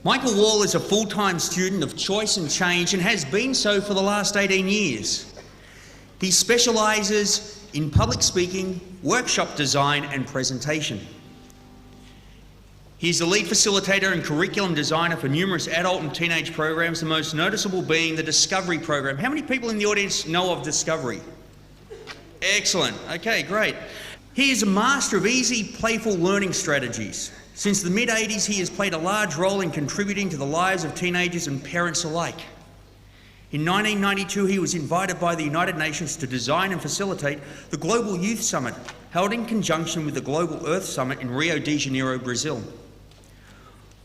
Michael Wall is a full-time student of choice and change and has been so for the last 18 years. He specialises in public speaking, workshop design and presentation. He's the lead facilitator and curriculum designer for numerous adult and teenage programs, the most noticeable being the Discovery program. How many people in the audience know of Discovery? Excellent. Okay, great. He is a master of easy, playful learning strategies. Since the mid-80s, he has played a large role in contributing to the lives of teenagers and parents alike. In 1992, he was invited by the United Nations to design and facilitate the Global Youth Summit, held in conjunction with the Global Earth Summit in Rio de Janeiro, Brazil.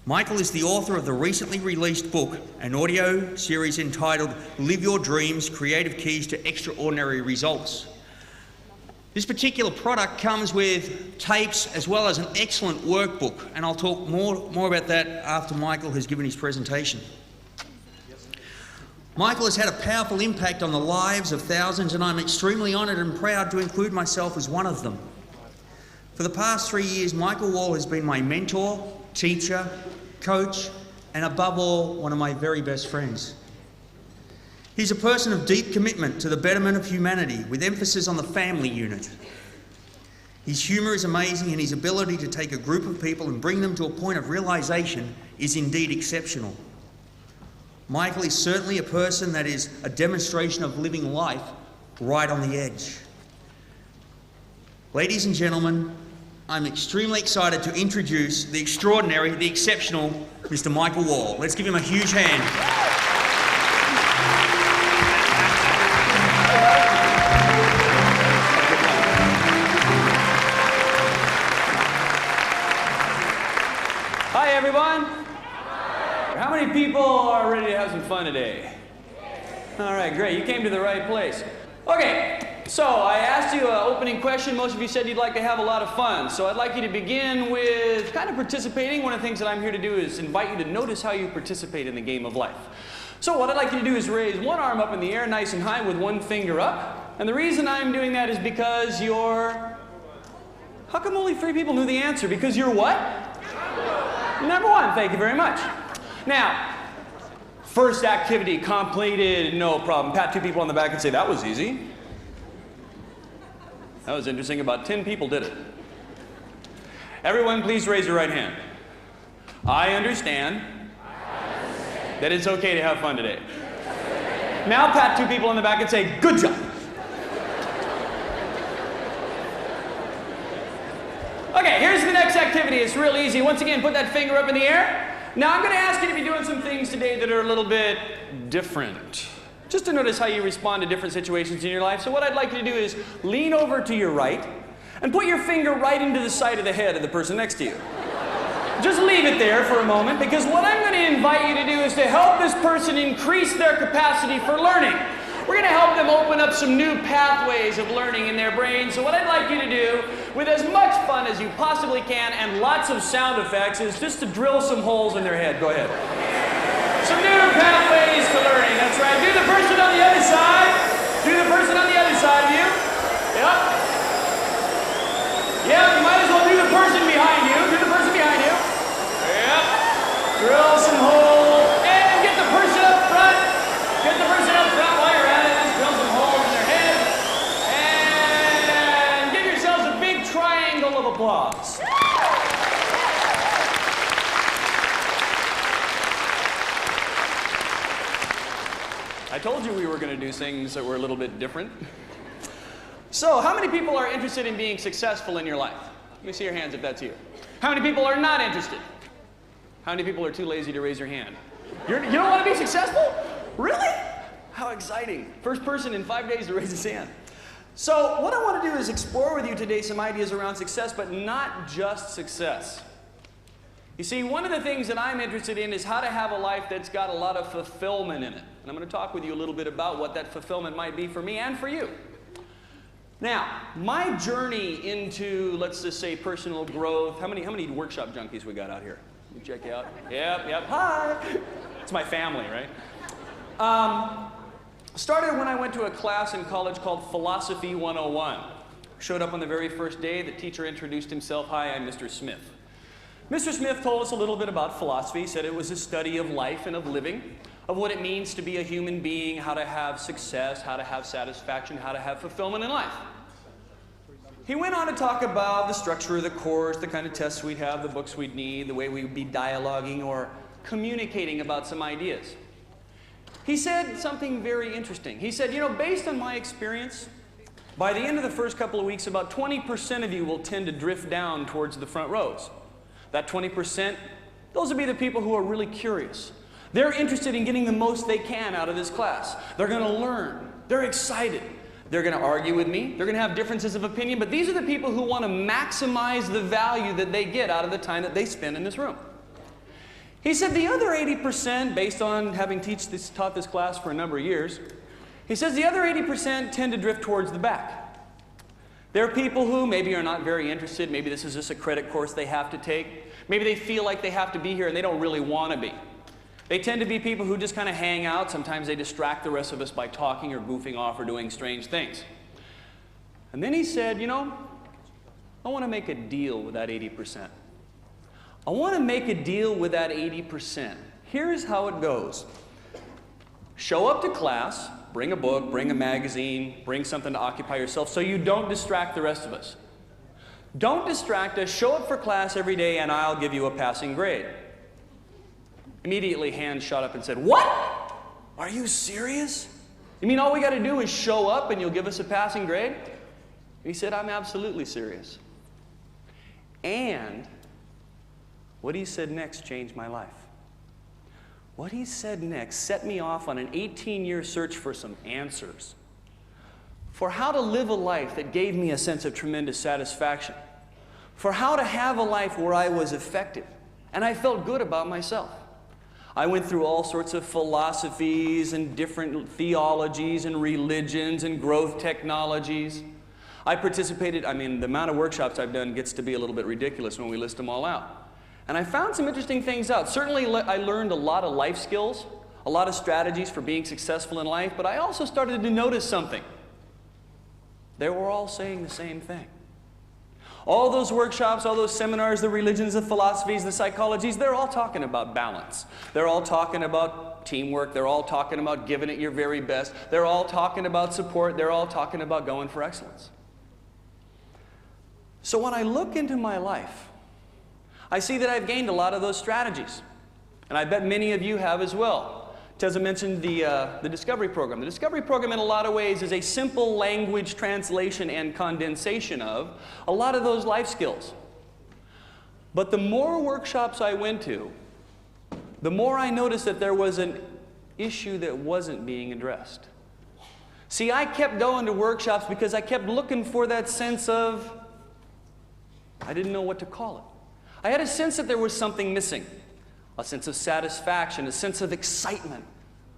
Michael is the author of the recently released book, an audio series entitled Live Your Dreams, Creative Keys to Extraordinary Results. This particular product comes with tapes as well as an excellent workbook, and I'll talk more about that after Michael has given his presentation. Michael has had a powerful impact on the lives of thousands, and I'm extremely honoured and proud to include myself as one of them. For the past 3 years, Michael Wall has been my mentor, teacher, coach, and above all, one of my very best friends. He's a person of deep commitment to the betterment of humanity, with emphasis on the family unit. His humour is amazing, and his ability to take a group of people and bring them to a point of realisation is indeed exceptional. Michael is certainly a person that is a demonstration of living life right on the edge. Ladies and gentlemen, I'm extremely excited to introduce the extraordinary, the exceptional Mr. Michael Wall. Let's give him a huge hand. Hi, everyone. How many people are ready to have some fun today? All right, great. You came to the right place. Okay, so I asked you an opening question. Most of you said you'd like to have a lot of fun. So I'd like you to begin with kind of participating. One of the things that I'm here to do is invite you to notice how you participate in the game of life. So what I'd like you to do is raise one arm up in the air nice and high with one finger up. And the reason I'm doing that is because you're... How come only 3 people knew the answer? Because you're what? Number 1, thank you very much. Now, first activity completed, no problem. Pat 2 people on the back and say, that was easy. That was interesting. About 10 people did it. Everyone, please raise your right hand. I understand that it's okay to have fun today. Now pat 2 people on the back and say, good job. Okay, here's the next activity. It's real easy. Once again, put that finger up in the air. Now I'm going to ask you to be doing some things today that are a little bit different. Just to notice how you respond to different situations in your life. So what I'd like you to do is lean over to your right and put your finger right into the side of the head of the person next to you. Just leave it there for a moment, because what I'm going to invite you to do is to help this person increase their capacity for learning. We're going to help them open up some new pathways of learning in their brain. So what I'd like you to do, with as much fun as you possibly can and lots of sound effects, is just to drill some holes in their head. Go ahead. Some new pathways to learning. That's right. Do the person on the other side. Do the person on the other side of you. Yep. Yep, you might as well do the person behind you. Do the person behind you. Yep. Drill some holes. And get the person up front. Get the person up front while you're at it. Just drill some holes in their head. And give yourselves a big triangle of applause. I told you we were going to do things that were a little bit different. So, how many people are interested in being successful in your life? Let me see your hands if that's you. How many people are not interested? How many people are too lazy to raise your hand? You don't want to be successful? Really? How exciting. First person in 5 days to raise his hand. So, what I want to do is explore with you today some ideas around success, but not just success. You see, one of the things that I'm interested in is how to have a life that's got a lot of fulfillment in it. And I'm going to talk with you a little bit about what that fulfillment might be for me and for you. Now, my journey into, let's just say, personal growth. How many workshop junkies we got out here? Let me check you out. Yep. Hi. It's my family, right? Started when I went to a class in college called Philosophy 101. Showed up on the very first day. The teacher introduced himself. Hi, I'm Mr. Smith. Mr. Smith told us a little bit about philosophy. He said it was a study of life and of living, of what it means to be a human being, how to have success, how to have satisfaction, how to have fulfillment in life. He went on to talk about the structure of the course, the kind of tests we'd have, the books we'd need, the way we'd be dialoguing or communicating about some ideas. He said something very interesting. He said, you know, based on my experience, by the end of the first couple of weeks, about 20% of you will tend to drift down towards the front rows. That 20%, those will be the people who are really curious. They're interested in getting the most they can out of this class. They're going to learn. They're excited. They're going to argue with me. They're going to have differences of opinion. But these are the people who want to maximize the value that they get out of the time that they spend in this room. He said the other 80%, based on having taught this class for a number of years, he says the other 80% tend to drift towards the back. There are people who maybe are not very interested. Maybe this is just a credit course they have to take. Maybe they feel like they have to be here and they don't really want to be. They tend to be people who just kind of hang out. Sometimes they distract the rest of us by talking or goofing off or doing strange things. And then he said, you know, I want to make a deal with that 80%. I want to make a deal with that 80%. Here's how it goes. Show up to class. Bring a book, bring a magazine, bring something to occupy yourself so you don't distract the rest of us. Don't distract us. Show up for class every day and I'll give you a passing grade. Immediately, hands shot up and said, what? Are you serious? You mean all we got to do is show up and you'll give us a passing grade? He said, I'm absolutely serious. And what he said next changed my life. What he said next set me off on an 18-year search for some answers, for how to live a life that gave me a sense of tremendous satisfaction, for how to have a life where I was effective, and I felt good about myself. I went through all sorts of philosophies and different theologies and religions and growth technologies. I participated, the amount of workshops I've done gets to be a little bit ridiculous when we list them all out. And I found some interesting things out. Certainly I learned a lot of life skills, a lot of strategies for being successful in life, but I also started to notice something. They were all saying the same thing. All those workshops, all those seminars, the religions, the philosophies, the psychologies, they're all talking about balance. They're all talking about teamwork. They're all talking about giving it your very best. They're all talking about support. They're all talking about going for excellence. So when I look into my life, I see that I've gained a lot of those strategies. And I bet many of you have as well. Tessa mentioned the Discovery Program. The Discovery Program in a lot of ways is a simple language translation and condensation of a lot of those life skills. But the more workshops I went to, the more I noticed that there was an issue that wasn't being addressed. See, I kept going to workshops because I kept looking for that sense of, I didn't know what to call it. I had a sense that there was something missing, a sense of satisfaction, a sense of excitement,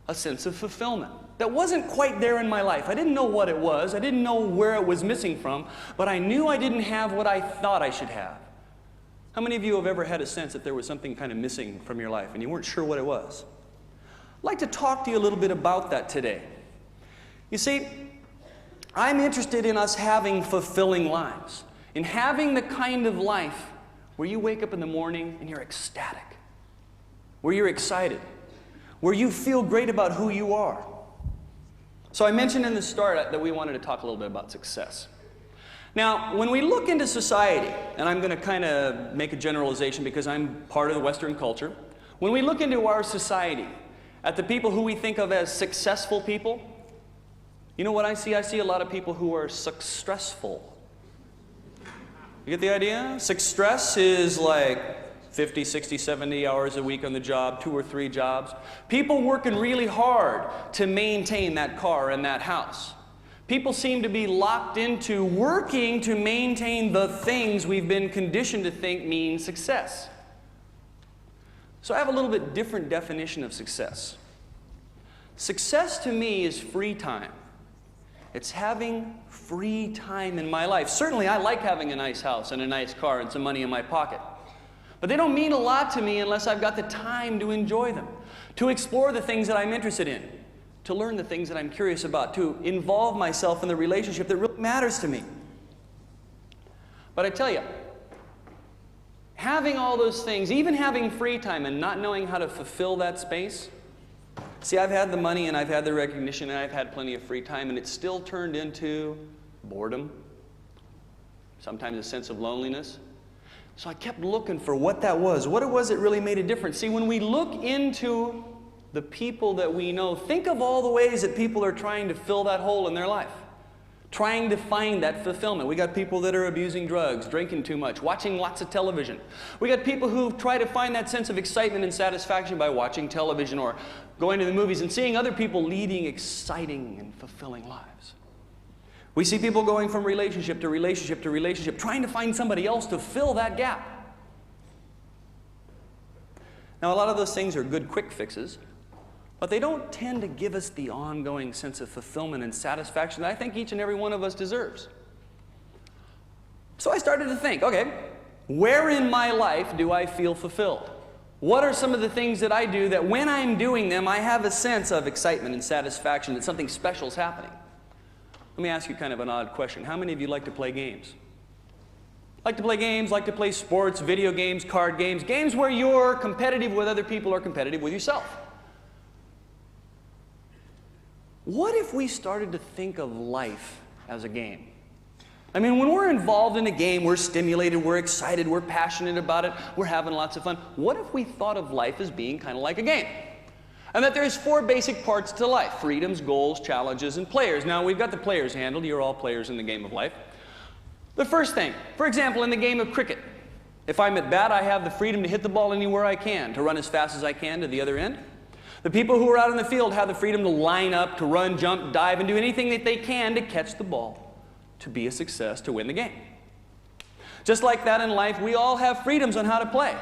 a sense of fulfillment that wasn't quite there in my life. I didn't know what it was. I didn't know where it was missing from, but I knew I didn't have what I thought I should have. How many of you have ever had a sense that there was something kind of missing from your life and you weren't sure what it was? I'd like to talk to you a little bit about that today. You see, I'm interested in us having fulfilling lives, in having the kind of life where you wake up in the morning and you're ecstatic, where you're excited, where you feel great about who you are. So I mentioned in the start that we wanted to talk a little bit about success. Now, when we look into society, and I'm going to kind of make a generalization because I'm part of the Western culture, when we look into our society, at the people who we think of as successful people, you know what I see? I see a lot of people who are successful. You get the idea? Success is like 50, 60, 70 hours a week on the job, 2 or 3 jobs. People working really hard to maintain that car and that house. People seem to be locked into working to maintain the things we've been conditioned to think mean success. So I have a little bit different definition of success. Success to me is free time. It's having free time in my life. Certainly, I like having a nice house and a nice car and some money in my pocket. But they don't mean a lot to me unless I've got the time to enjoy them, to explore the things that I'm interested in, to learn the things that I'm curious about, to involve myself in the relationship that really matters to me. But I tell you, having all those things, even having free time and not knowing how to fulfill that space. See, I've had the money and I've had the recognition and I've had plenty of free time, and it's still turned into boredom, sometimes a sense of loneliness. So I kept looking for what that was, what it was that really made a difference. See, when we look into the people that we know, think of all the ways that people are trying to fill that hole in their life, trying to find that fulfillment. We got people that are abusing drugs, drinking too much, watching lots of television. We got people who try to find that sense of excitement and satisfaction by watching television or going to the movies and seeing other people leading exciting and fulfilling lives. We see people going from relationship to relationship to relationship, trying to find somebody else to fill that gap. Now, a lot of those things are good quick fixes, but they don't tend to give us the ongoing sense of fulfillment and satisfaction that I think each and every one of us deserves. So I started to think, okay, where in my life do I feel fulfilled? What are some of the things that I do that when I'm doing them, I have a sense of excitement and satisfaction that something special is happening? Let me ask you kind of an odd question. How many of you like to play games? Like to play games, like to play sports, video games, card games, games where you're competitive with other people or competitive with yourself. What if we started to think of life as a game? I mean, when we're involved in a game, we're stimulated, we're excited, we're passionate about it, we're having lots of fun. What if we thought of life as being kind of like a game? And that there's 4 basic parts to life: freedoms, goals, challenges, and players. Now, we've got the players handled. You're all players in the game of life. The first thing, for example, in the game of cricket, if I'm at bat, I have the freedom to hit the ball anywhere I can, to run as fast as I can to the other end. The people who are out in the field have the freedom to line up, to run, jump, dive, and do anything that they can to catch the ball, to be a success, to win the game. Just like that in life, we all have freedoms on how to play.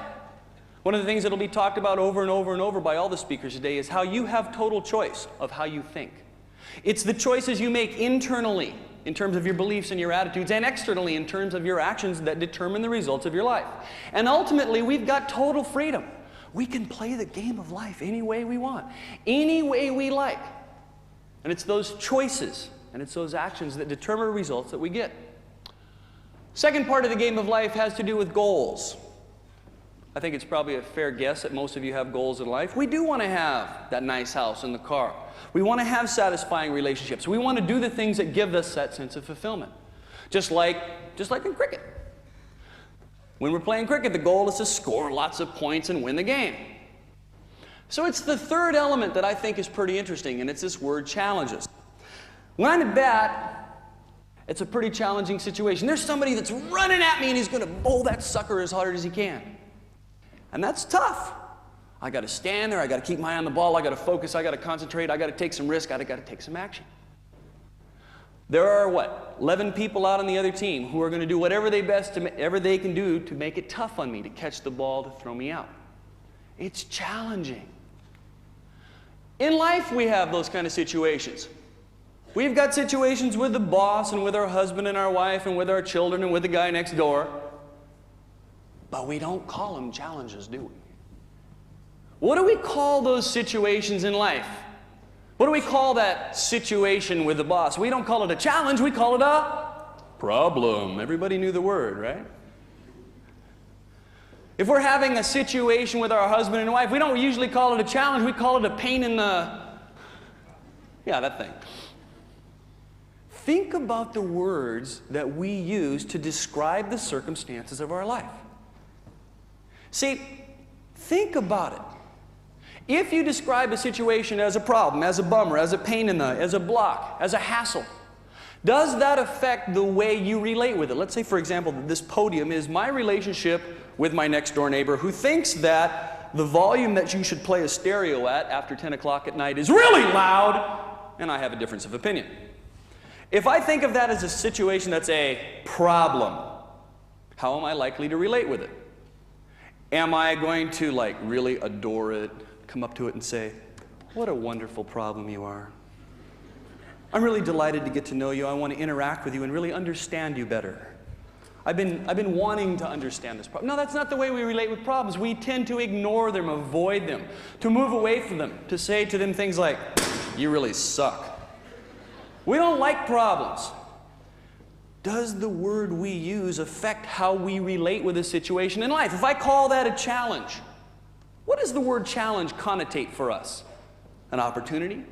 One of the things that will be talked about over and over and over by all the speakers today is how you have total choice of how you think. It's the choices you make internally in terms of your beliefs and your attitudes, and externally in terms of your actions that determine the results of your life. And ultimately, we've got total freedom. We can play the game of life any way we want, any way we like. And it's those choices and it's those actions that determine the results that we get. Second part of the game of life has to do with goals. I think it's probably a fair guess that most of you have goals in life. We do want to have that nice house and the car. We want to have satisfying relationships. We want to do the things that give us that sense of fulfillment. Just like in cricket. When we're playing cricket, the goal is to score lots of points and win the game. So it's the third element that I think is pretty interesting, and it's this word challenges. When I'm at bat, it's a pretty challenging situation. There's somebody that's running at me and he's going to bowl that sucker as hard as he can. And that's tough. I got to stand there, I got to keep my eye on the ball, I got to focus, I got to concentrate, I got to take some risk, I got to take some action. There are, 11 people out on the other team who are going to do whatever they can do to make it tough on me, to catch the ball, to throw me out. It's challenging. In life, we have those kind of situations. We've got situations with the boss and with our husband and our wife and with our children and with the guy next door. But we don't call them challenges, do we? What do we call those situations in life? What do we call that situation with the boss? We don't call it a challenge, we call it a problem. Everybody knew the word, right? If we're having a situation with our husband and wife, we don't usually call it a challenge, we call it a pain in the... yeah, that thing. Think about the words that we use to describe the circumstances of our life. See, think about it. If you describe a situation as a problem, as a bummer, as a pain in the, as a block, as a hassle, does that affect the way you relate with it? Let's say, for example, that this podium is my relationship with my next door neighbor who thinks that the volume that you should play a stereo at after 10 o'clock at night is really loud, and I have a difference of opinion. If I think of that as a situation that's a problem, how am I likely to relate with it? Am I going to really adore it, come up to it and say, what a wonderful problem you are. I'm really delighted to get to know you. I want to interact with you and really understand you better. I've been wanting to understand this problem. No, that's not the way we relate with problems. We tend to ignore them, avoid them, to move away from them, to say to them things like, you really suck. We don't like problems. Does the word we use affect how we relate with a situation in life? If I call that a challenge, what does the word challenge connotate for us? An opportunity?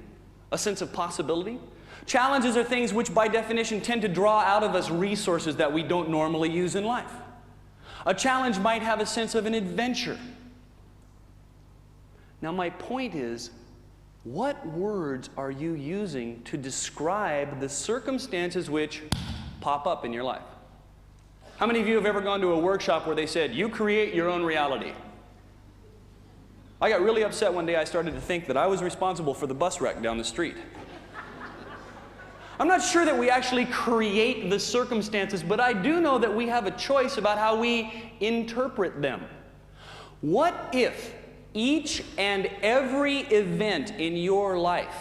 A sense of possibility? Challenges are things which by definition tend to draw out of us resources that we don't normally use in life. A challenge might have a sense of an adventure. Now my point is, what words are you using to describe the circumstances which pop up in your life? How many of you have ever gone to a workshop where they said, you create your own reality? I got really upset one day. I started to think that I was responsible for the bus wreck down the street. I'm not sure that we actually create the circumstances, but I do know that we have a choice about how we interpret them. What if each and every event in your life,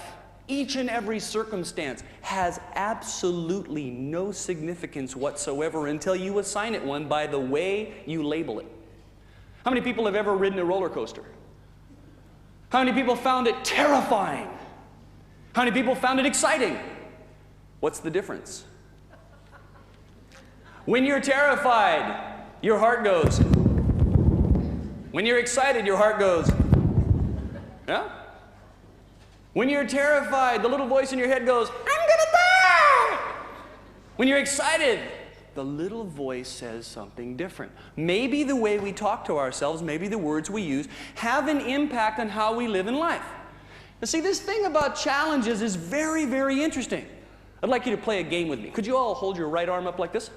each and every circumstance, has absolutely no significance whatsoever until you assign it one by the way you label it? How many people have ever ridden a roller coaster? How many people found it terrifying? How many people found it exciting? What's the difference? When you're terrified, your heart goes. When you're excited, your heart goes. Yeah? When you're terrified, the little voice in your head goes, I'm gonna die! When you're excited, the little voice says something different. Maybe the way we talk to ourselves, maybe the words we use, have an impact on how we live in life. Now see, this thing about challenges is very, very interesting. I'd like you to play a game with me. Could you all hold your right arm up like this?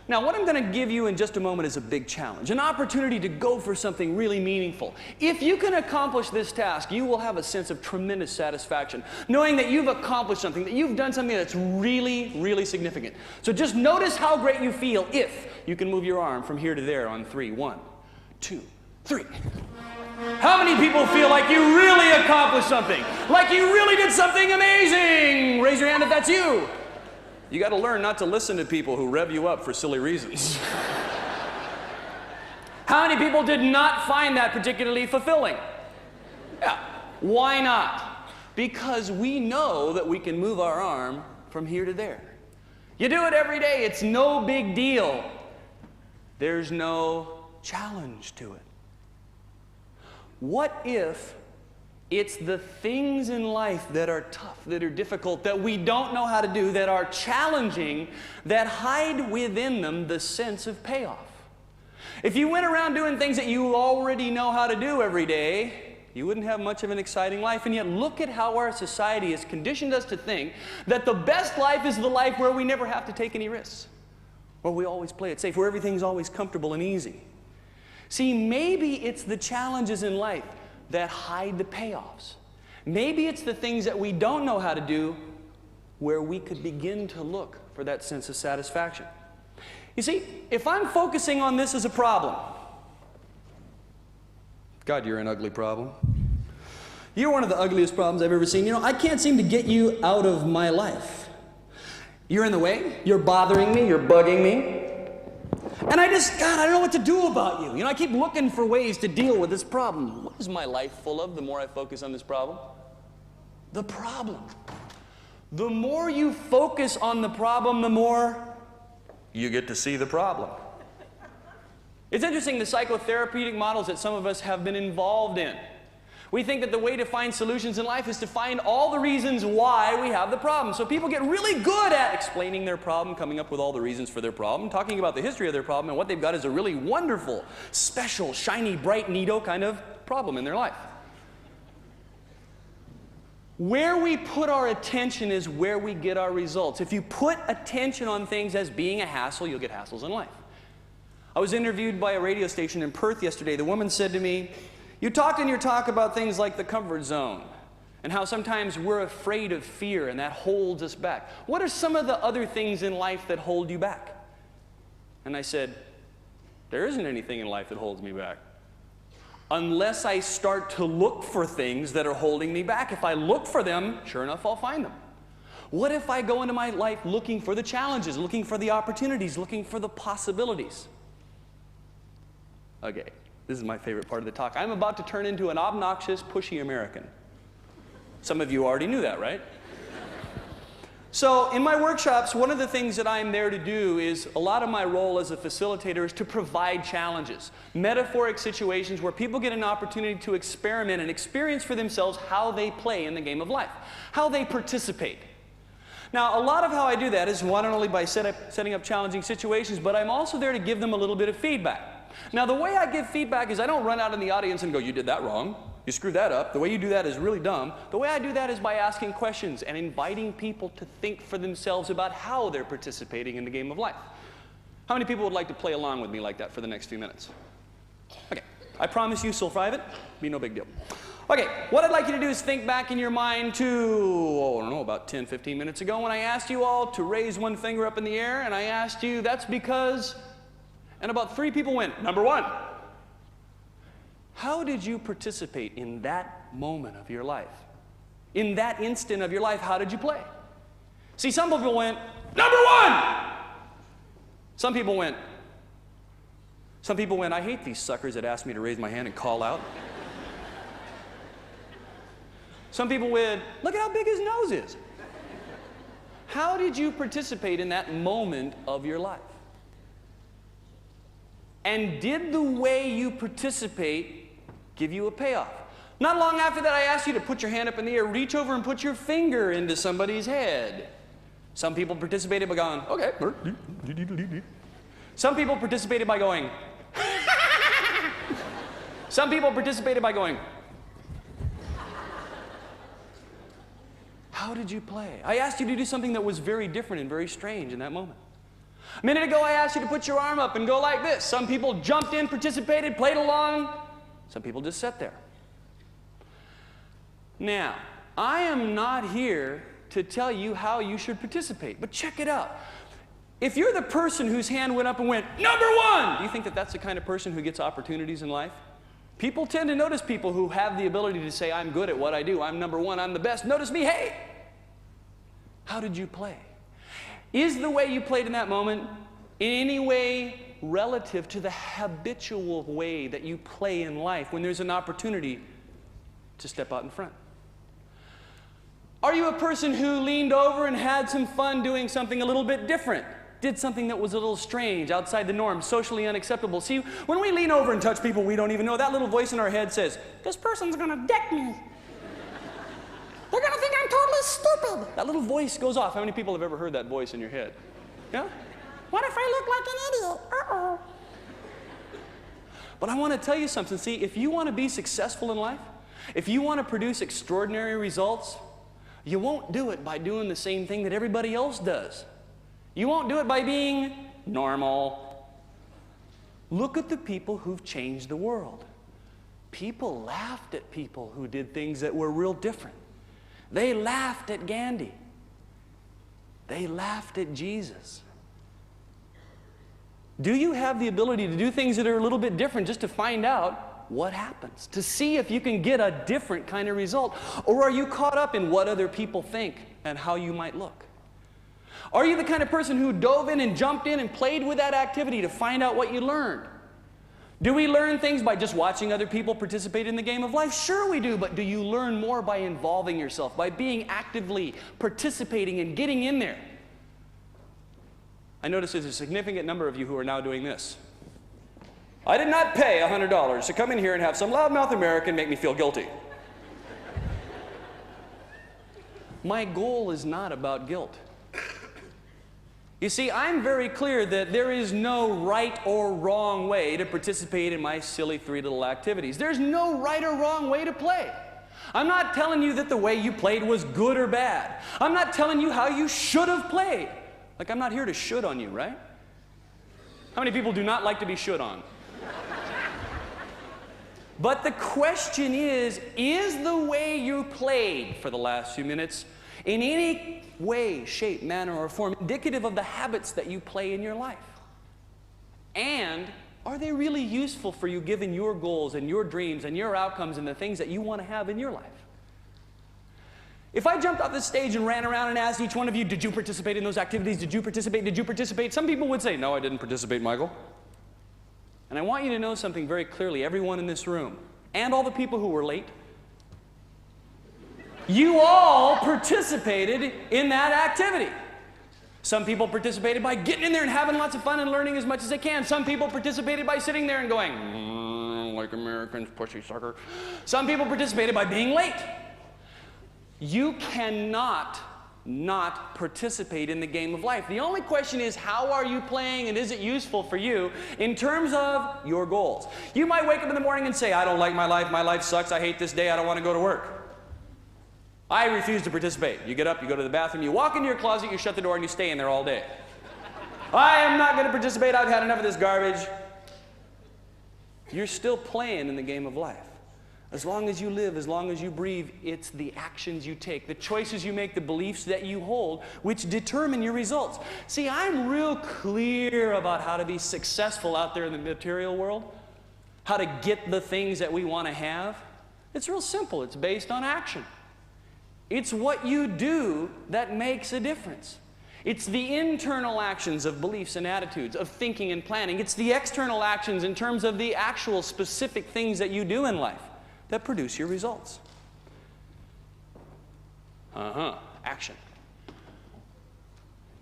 Now, what I'm going to give you in just a moment is a big challenge, an opportunity to go for something really meaningful. If you can accomplish this task, you will have a sense of tremendous satisfaction, knowing that you've accomplished something, that you've done something that's really, really significant. So just notice how great you feel if you can move your arm from here to there on 3. 1, 2, 3. How many people feel like you really accomplished something? Like you really did something amazing? Raise your hand if that's you. You got to learn not to listen to people who rev you up for silly reasons. How many people did not find that particularly fulfilling? Yeah. Why not? Because we know that we can move our arm from here to there. You do it every day. It's no big deal. There's no challenge to it. What if it's the things in life that are tough, that are difficult, that we don't know how to do, that are challenging, that hide within them the sense of payoff? If you went around doing things that you already know how to do every day, you wouldn't have much of an exciting life. And yet look at how our society has conditioned us to think that the best life is the life where we never have to take any risks, where we always play it safe, where everything's always comfortable and easy. See, maybe it's the challenges in life that hide the payoffs. Maybe it's the things that we don't know how to do where we could begin to look for that sense of satisfaction. You see, if I'm focusing on this as a problem, God, you're an ugly problem. You're one of the ugliest problems I've ever seen. You know, I can't seem to get you out of my life. You're in the way, you're bothering me, you're bugging me. And I don't know what to do about you. You know, I keep looking for ways to deal with this problem. What is my life full of the more I focus on this problem? The problem. The more you focus on the problem, the more you get to see the problem. It's interesting, the psychotherapeutic models that some of us have been involved in. We think that the way to find solutions in life is to find all the reasons why we have the problem. So people get really good at explaining their problem, coming up with all the reasons for their problem, talking about the history of their problem, and what they've got is a really wonderful, special, shiny, bright, neato kind of problem in their life. Where we put our attention is where we get our results. If you put attention on things as being a hassle, you'll get hassles in life. I was interviewed by a radio station in Perth yesterday. The woman said to me, "You talked in your talk about things like the comfort zone and how sometimes we're afraid of fear and that holds us back. What are some of the other things in life that hold you back?" And I said, "There isn't anything in life that holds me back. Unless I start to look for things that are holding me back. If I look for them, sure enough, I'll find them. What if I go into my life looking for the challenges, looking for the opportunities, looking for the possibilities?" Okay. This is my favorite part of the talk. I'm about to turn into an obnoxious, pushy American. Some of you already knew that, right? So in my workshops, one of the things that I'm there to do is, a lot of my role as a facilitator is to provide challenges, metaphoric situations where people get an opportunity to experiment and experience for themselves how they play in the game of life, how they participate. Now, a lot of how I do that is not only by setting up challenging situations, but I'm also there to give them a little bit of feedback. Now, the way I give feedback is I don't run out in the audience and go, you did that wrong. You screwed that up. The way you do that is really dumb. The way I do that is by asking questions and inviting people to think for themselves about how they're participating in the game of life. How many people would like to play along with me like that for the next few minutes? Okay. I promise you, so private, be no big deal. Okay, what I'd like you to do is think back in your mind to, I don't know, about 10, 15 minutes ago when I asked you all to raise one finger up in the air, and I asked you, that's because, and about 3 people went, number 1. How did you participate in that moment of your life? In that instant of your life, how did you play? See, some people went, number 1! Some people went, I hate these suckers that ask me to raise my hand and call out. Some people went, look at how big his nose is. How did you participate in that moment of your life? And did the way you participate give you a payoff? Not long after that, I asked you to put your hand up in the air, reach over and put your finger into somebody's head. Some people participated by going, okay. Some people participated by going. Some people participated by going. How did you play? I asked you to do something that was very different and very strange in that moment. A minute ago, I asked you to put your arm up and go like this. Some people jumped in, participated, played along. Some people just sat there. Now, I am not here to tell you how you should participate, but check it out. If you're the person whose hand went up and went, number 1, do you think that that's the kind of person who gets opportunities in life? People tend to notice people who have the ability to say, I'm good at what I do, I'm number 1, I'm the best, notice me, hey! How did you play? Is the way you played in that moment in any way relative to the habitual way that you play in life when there's an opportunity to step out in front? Are you a person who leaned over and had some fun doing something a little bit different? Did something that was a little strange, outside the norm, socially unacceptable? See, when we lean over and touch people we don't even know, that little voice in our head says, this person's gonna deck me. They're gonna think I'm totally stupid. That little voice goes off. How many people have ever heard that voice in your head? Yeah? What if I look like an idiot? Uh-oh. But I want to tell you something. See, if you want to be successful in life, if you want to produce extraordinary results, you won't do it by doing the same thing that everybody else does. You won't do it by being normal. Look at the people who've changed the world. People laughed at people who did things that were real different. They laughed at Gandhi. They laughed at Jesus. Do you have the ability to do things that are a little bit different just to find out what happens? To see if you can get a different kind of result? Or are you caught up in what other people think and how you might look? Are you the kind of person who dove in and jumped in and played with that activity to find out what you learned? Do we learn things by just watching other people participate in the game of life? Sure we do, but do you learn more by involving yourself, by being actively participating and getting in there? I notice there's a significant number of you who are now doing this. I did not pay $100 to come in here and have some loudmouth American make me feel guilty. My goal is not about guilt. You see, I'm very clear that there is no right or wrong way to participate in my silly 3 little activities. There's no right or wrong way to play. I'm not telling you that the way you played was good or bad. I'm not telling you how you should have played. Like, I'm not here to should on you, right? How many people do not like to be should on? But the question is the way you played for the last few minutes in any way, shape, manner, or form indicative of the habits that you play in your life? And are they really useful for you given your goals and your dreams and your outcomes and the things that you want to have in your life? If I jumped off the stage and ran around and asked each one of you, did you participate in those activities? Did you participate? Did you participate? Some people would say, no, I didn't participate, Michael. And I want you to know something very clearly, everyone in this room, and all the people who were late. You all participated in that activity. Some people participated by getting in there and having lots of fun and learning as much as they can. Some people participated by sitting there and going, like Americans, pussy sucker. Some people participated by being late. You cannot not participate in the game of life. The only question is, how are you playing and is it useful for you in terms of your goals? You might wake up in the morning and say, I don't like my life sucks, I hate this day, I don't want to go to work. I refuse to participate. You get up, you go to the bathroom, you walk into your closet, you shut the door, and you stay in there all day. I am not going to participate, I've had enough of this garbage. You're still playing in the game of life. As long as you live, as long as you breathe, it's the actions you take, the choices you make, the beliefs that you hold, which determine your results. See, I'm real clear about how to be successful out there in the material world, how to get the things that we want to have. It's real simple. It's based on action. It's what you do that makes a difference. It's the internal actions of beliefs and attitudes, of thinking and planning. It's the external actions in terms of the actual specific things that you do in life that produce your results. Action.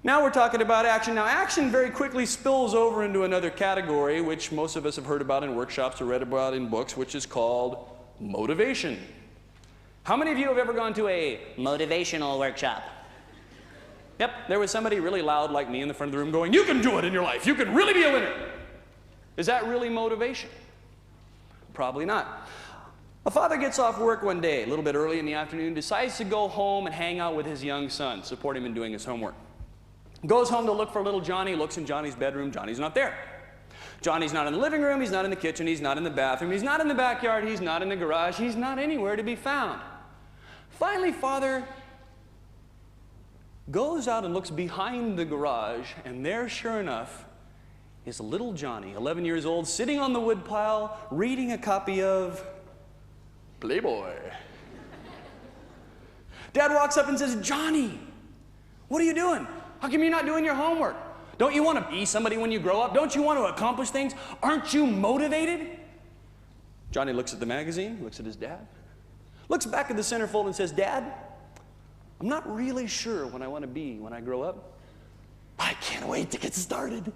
Now we're talking about action. Now action very quickly spills over into another category, which most of us have heard about in workshops or read about in books, which is called motivation. How many of you have ever gone to a motivational workshop? Yep, there was somebody really loud like me in the front of the room going, you can do it in your life. You can really be a winner. Is that really motivation? Probably not. A father gets off work one day, a little bit early in the afternoon, decides to go home and hang out with his young son, support him in doing his homework. Goes home to look for little Johnny, looks in Johnny's bedroom, Johnny's not there. Johnny's not in the living room, he's not in the kitchen, he's not in the bathroom, he's not in the backyard, he's not in the garage, he's not anywhere to be found. Finally, father goes out and looks behind the garage, and there, sure enough, is little Johnny, 11 years old, sitting on the woodpile, reading a copy of Playboy. Dad walks up and says, Johnny, what are you doing? How come you're not doing your homework? Don't you want to be somebody when you grow up? Don't you want to accomplish things? Aren't you motivated? Johnny looks at the magazine, looks at his dad, looks back at the centerfold and says, Dad, I'm not really sure what I want to be when I grow up. I can't wait to get started.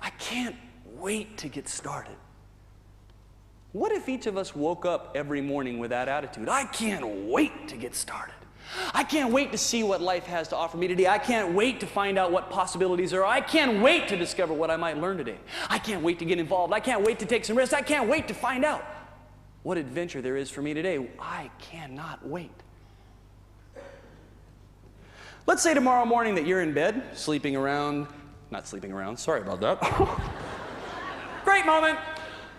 I can't wait to get started. What if each of us woke up every morning with that attitude? I can't wait to get started. I can't wait to see what life has to offer me today. I can't wait to find out what possibilities there are. I can't wait to discover what I might learn today. I can't wait to get involved. I can't wait to take some risks. I can't wait to find out what adventure there is for me today. I cannot wait. Let's say tomorrow morning that you're in bed, not sleeping around, sorry about that. Great moment.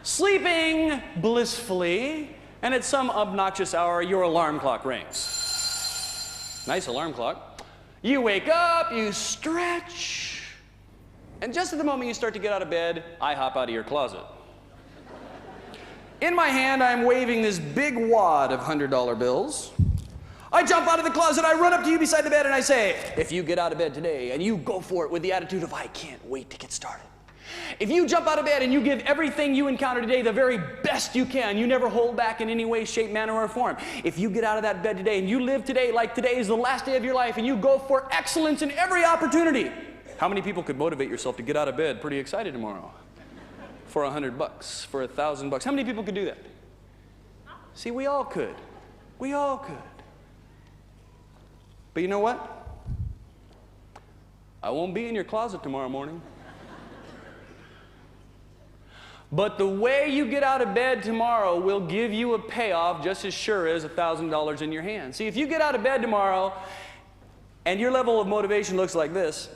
Sleeping blissfully, and at some obnoxious hour, your alarm clock rings. Nice alarm clock. You wake up, you stretch, and just at the moment you start to get out of bed, I hop out of your closet. In my hand, I'm waving this big wad of $100 bills. I jump out of the closet, I run up to you beside the bed, and I say, if you get out of bed today and you go for it with the attitude of, I can't wait to get started. If you jump out of bed and you give everything you encounter today the very best you can, you never hold back in any way, shape, manner, or form. If you get out of that bed today and you live today like today is the last day of your life and you go for excellence in every opportunity, how many people could motivate yourself to get out of bed pretty excited tomorrow? For $100, for $1,000. How many people could do that? See, we all could. We all could. But you know what? I won't be in your closet tomorrow morning. But the way you get out of bed tomorrow will give you a payoff just as sure as $1,000 in your hand. See, if you get out of bed tomorrow and your level of motivation looks like this,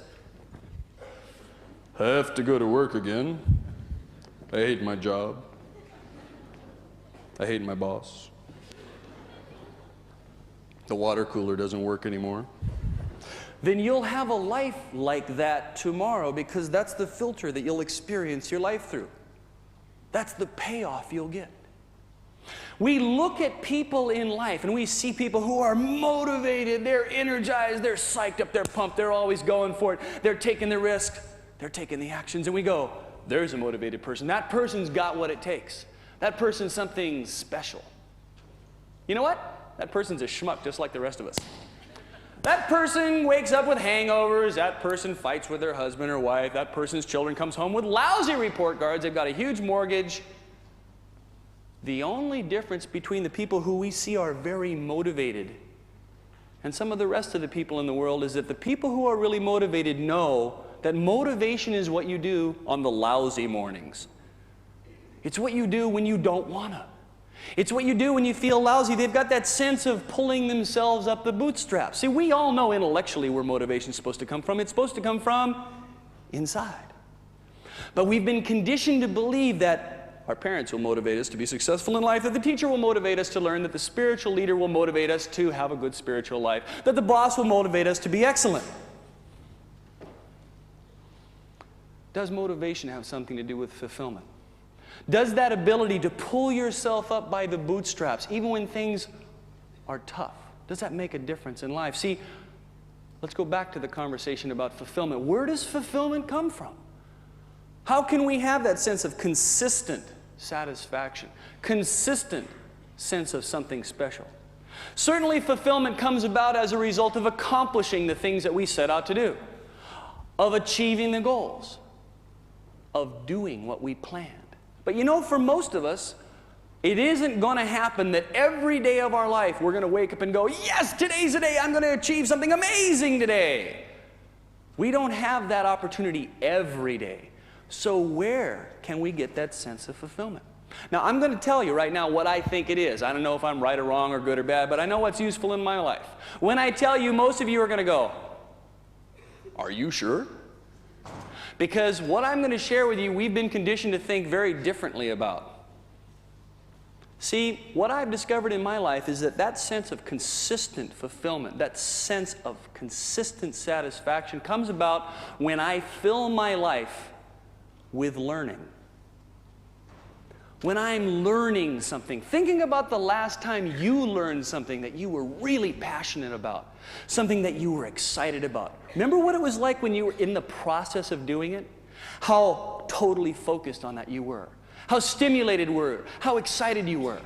I have to go to work again. I hate my job. I hate my boss. The water cooler doesn't work anymore. Then you'll have a life like that tomorrow because that's the filter that you'll experience your life through. That's the payoff you'll get. We look at people in life and we see people who are motivated, they're energized, they're psyched up, they're pumped, they're always going for it, they're taking the risks, they're taking the actions, and we go, there's a motivated person. That person's got what it takes. That person's something special. You know what? That person's a schmuck just like the rest of us. That person wakes up with hangovers. That person fights with their husband or wife. That person's children comes home with lousy report cards. They've got a huge mortgage. The only difference between the people who we see are very motivated and some of the rest of the people in the world is that the people who are really motivated know that motivation is what you do on the lousy mornings. It's what you do when you don't wanna. It's what you do when you feel lousy. They've got that sense of pulling themselves up the bootstraps. See, we all know intellectually where motivation is supposed to come from. It's supposed to come from inside. But we've been conditioned to believe that our parents will motivate us to be successful in life, that the teacher will motivate us to learn, that the spiritual leader will motivate us to have a good spiritual life, that the boss will motivate us to be excellent. Does motivation have something to do with fulfillment? Does that ability to pull yourself up by the bootstraps, even when things are tough, does that make a difference in life? See, let's go back to the conversation about fulfillment. Where does fulfillment come from? How can we have that sense of consistent satisfaction, consistent sense of something special? Certainly, fulfillment comes about as a result of accomplishing the things that we set out to do, of achieving the goals, of doing what we planned. But you know, for most of us, it isn't going to happen that every day of our life we're going to wake up and go, yes, today's the day I'm going to achieve something amazing today. We don't have that opportunity every day. So where can we get that sense of fulfillment? Now, I'm going to tell you right now what I think it is. I don't know if I'm right or wrong or good or bad, but I know what's useful in my life. When I tell you, most of you are going to go, are you sure? Because what I'm going to share with you, we've been conditioned to think very differently about. See, what I've discovered in my life is that that sense of consistent fulfillment, that sense of consistent satisfaction comes about when I fill my life with learning. When I'm learning something, thinking about the last time you learned something that you were really passionate about, something that you were excited about. Remember what it was like when you were in the process of doing it? How totally focused on that you were. How stimulated you were. How excited you were.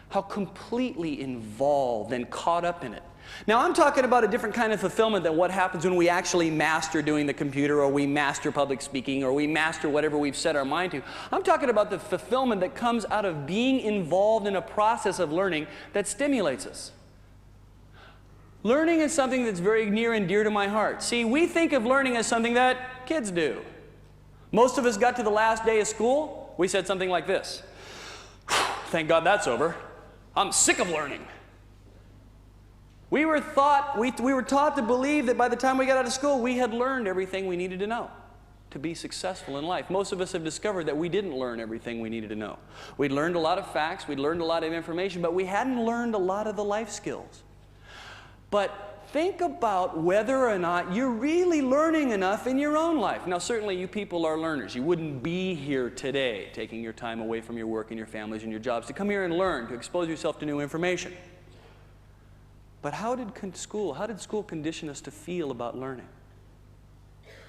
How completely involved and caught up in it. Now, I'm talking about a different kind of fulfillment than what happens when we actually master doing the computer, or we master public speaking, or we master whatever we've set our mind to. I'm talking about the fulfillment that comes out of being involved in a process of learning that stimulates us. Learning is something that's very near and dear to my heart. See, we think of learning as something that kids do. Most of us got to the last day of school, we said something like this: thank God that's over. I'm sick of learning. We were taught to believe that by the time we got out of school, we had learned everything we needed to know to be successful in life. Most of us have discovered that we didn't learn everything we needed to know. We'd learned a lot of facts, we'd learned a lot of information, but we hadn't learned a lot of the life skills. But think about whether or not you're really learning enough in your own life. Now, certainly you people are learners. You wouldn't be here today taking your time away from your work and your families and your jobs to come here and learn, to expose yourself to new information. But how did school condition us to feel about learning?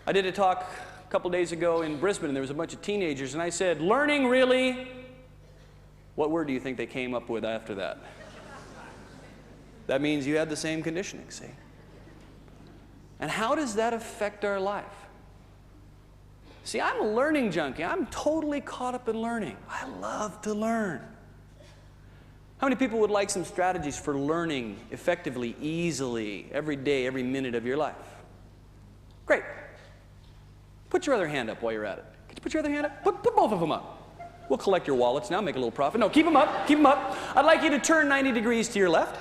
I did a talk a couple days ago in Brisbane, and there was a bunch of teenagers, and I said, learning really? What word do you think they came up with after that? That means you had the same conditioning, see? And how does that affect our life? See, I'm a learning junkie. I'm totally caught up in learning. I love to learn. How many people would like some strategies for learning effectively, easily, every day, every minute of your life? Great. Put your other hand up while you're at it. Could you put your other hand up? Put both of them up. We'll collect your wallets now, make a little profit. No, keep them up, keep them up. I'd like you to turn 90 degrees to your left.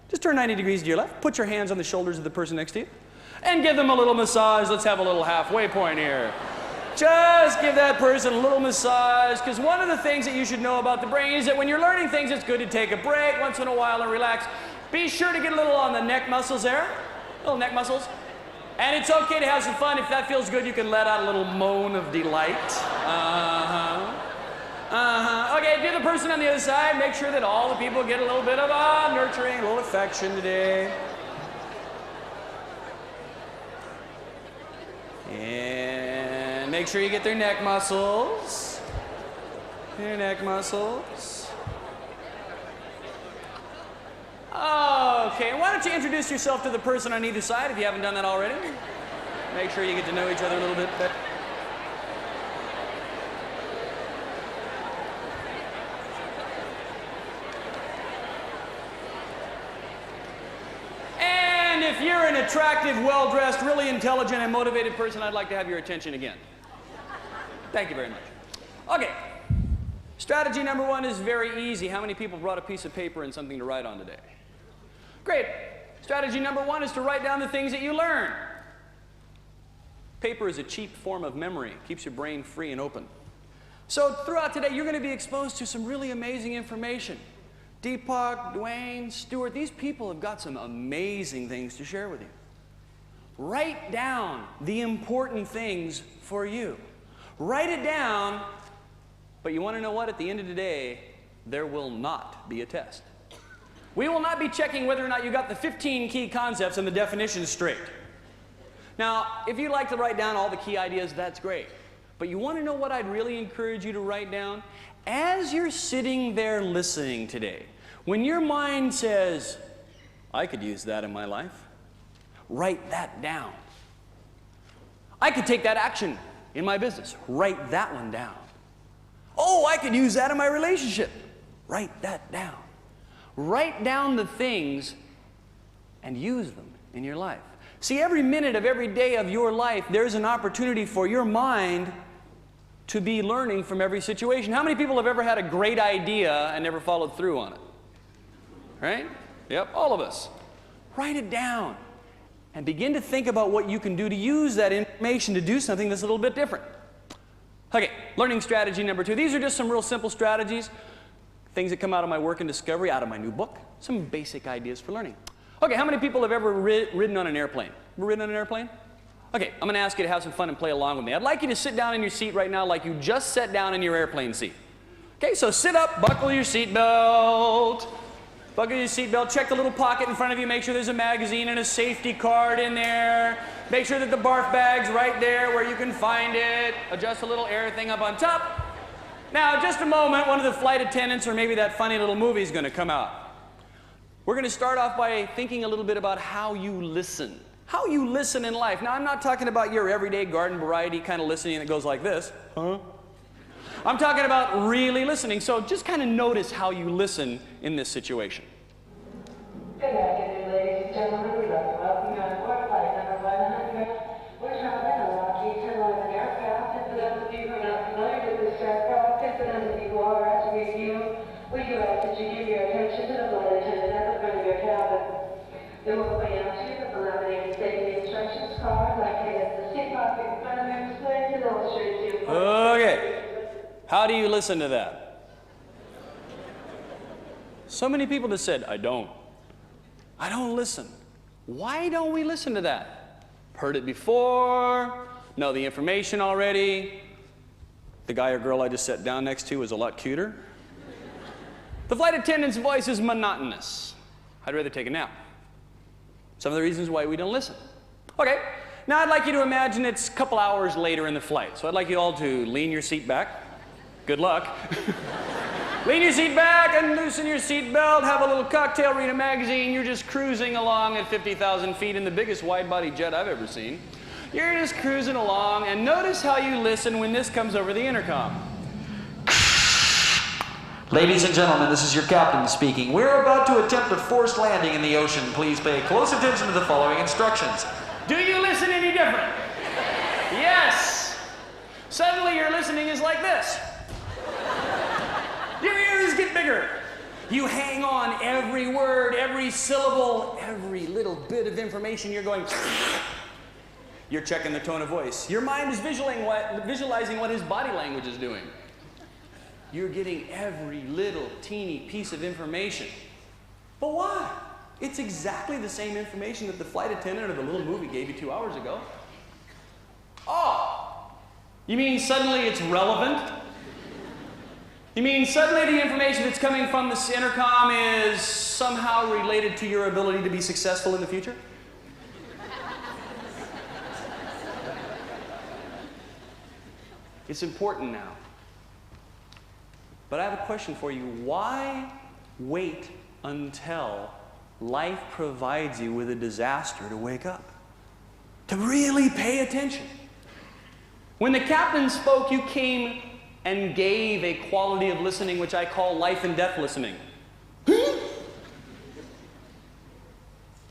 Just turn 90 degrees to your left. Put your hands on the shoulders of the person next to you. And give them a little massage. Let's have a little halfway point here. Just give that person a little massage, because one of the things that you should know about the brain is that when you're learning things, it's good to take a break once in a while and relax. Be sure to get a little on the neck muscles there, little neck muscles. And it's okay to have some fun. If that feels good, you can let out a little moan of delight. Okay, do the person on the other side. Make sure that all the people get a little bit of nurturing, a little affection today. And make sure you get their neck muscles. Their neck muscles. Okay, why don't you introduce yourself to the person on either side if you haven't done that already? Make sure you get to know each other a little bit better. And if you're an attractive, well-dressed, really intelligent, and motivated person, I'd like to have your attention again. Thank you very much. Okay. Strategy number one is very easy. How many people brought a piece of paper and something to write on today? Great. Strategy number one is to write down the things that you learn. Paper is a cheap form of memory. It keeps your brain free and open. So throughout today, you're going to be exposed to some really amazing information. Deepak, Dwayne, Stuart, these people have got some amazing things to share with you. Write down the important things for you. Write it down. But you want to know what? At the end of the day, there will not be a test. We will not be checking whether or not you got the 15 key concepts and the definitions straight. Now, if you like to write down all the key ideas, that's great. But you want to know what I'd really encourage you to write down? As you're sitting there listening today, when your mind says, I could use that in my life, write that down. I could take that action in my business. Write that one down. Oh, I could use that in my relationship. Write that down. Write down the things and use them in your life. See, every minute of every day of your life, there's an opportunity for your mind to be learning from every situation. How many people have ever had a great idea and never followed through on it? Right? Yep, all of us. Write it down and begin to think about what you can do to use that information to do something that's a little bit different. Okay, learning strategy number two. These are just some real simple strategies, things that come out of my work and discovery, out of my new book, some basic ideas for learning. Okay, how many people have ever ridden on an airplane? Ever ridden on an airplane? Okay, I'm going to ask you to have some fun and play along with me. I'd like you to sit down in your seat right now like you just sat down in your airplane seat. Okay, so sit up, buckle your seatbelt. Buckle your seatbelt, check the little pocket in front of you, make sure there's a magazine and a safety card in there. Make sure that the barf bag's right there where you can find it. Adjust a little air thing up on top. Now, in just a moment, one of the flight attendants or maybe that funny little movie is going to come out. We're going to start off by thinking a little bit about how you listen. How you listen in life. Now, I'm not talking about your everyday garden variety kind of listening that goes like this. Huh? I'm talking about really listening. So just kind of notice how you listen in this situation. Good afternoon, ladies and gentlemen. We'd like to welcome you on board flight number 100. We're traveling on Lockheed 1011 aircraft, and for those of you who are not familiar with this aircraft, and for those of you who are, as we review, we do ask that you give your attention to the flight attendant at the front of your cabin. They will point out to you that the laminated safety instructions card located at the seat pocket in front of you displays and illustrates you. Okay. How do you listen to that? So many people just said, I don't listen. Why don't we listen to that? Heard it before, know the information already. The guy or girl I just sat down next to was a lot cuter. The flight attendant's voice is monotonous. I'd rather take a nap. Some of the reasons why we don't listen. Okay, now I'd like you to imagine it's a couple hours later in the flight. So I'd like you all to lean your seat back. Good luck. Lean your seat back and loosen your seat belt, have a little cocktail, read a magazine. You're just cruising along at 50,000 feet in the biggest wide-body jet I've ever seen. You're just cruising along, and notice how you listen when this comes over the intercom. Ladies and gentlemen, this is your captain speaking. We're about to attempt a forced landing in the ocean. Please pay close attention to the following instructions. Do you listen any different? Yes. Suddenly your listening is like this. Your ears get bigger. You hang on every word, every syllable, every little bit of information. You're going. You're checking the tone of voice. Your mind is visualizing what his body language is doing. You're getting every little teeny piece of information. But why? It's exactly the same information that the flight attendant or the little movie gave you 2 hours ago. Oh, you mean suddenly it's relevant? You mean suddenly the information that's coming from this intercom is somehow related to your ability to be successful in the future? It's important now. But I have a question for you. Why wait until life provides you with a disaster to wake up, to really pay attention. When the captain spoke, you came and gave a quality of listening which I call life and death listening.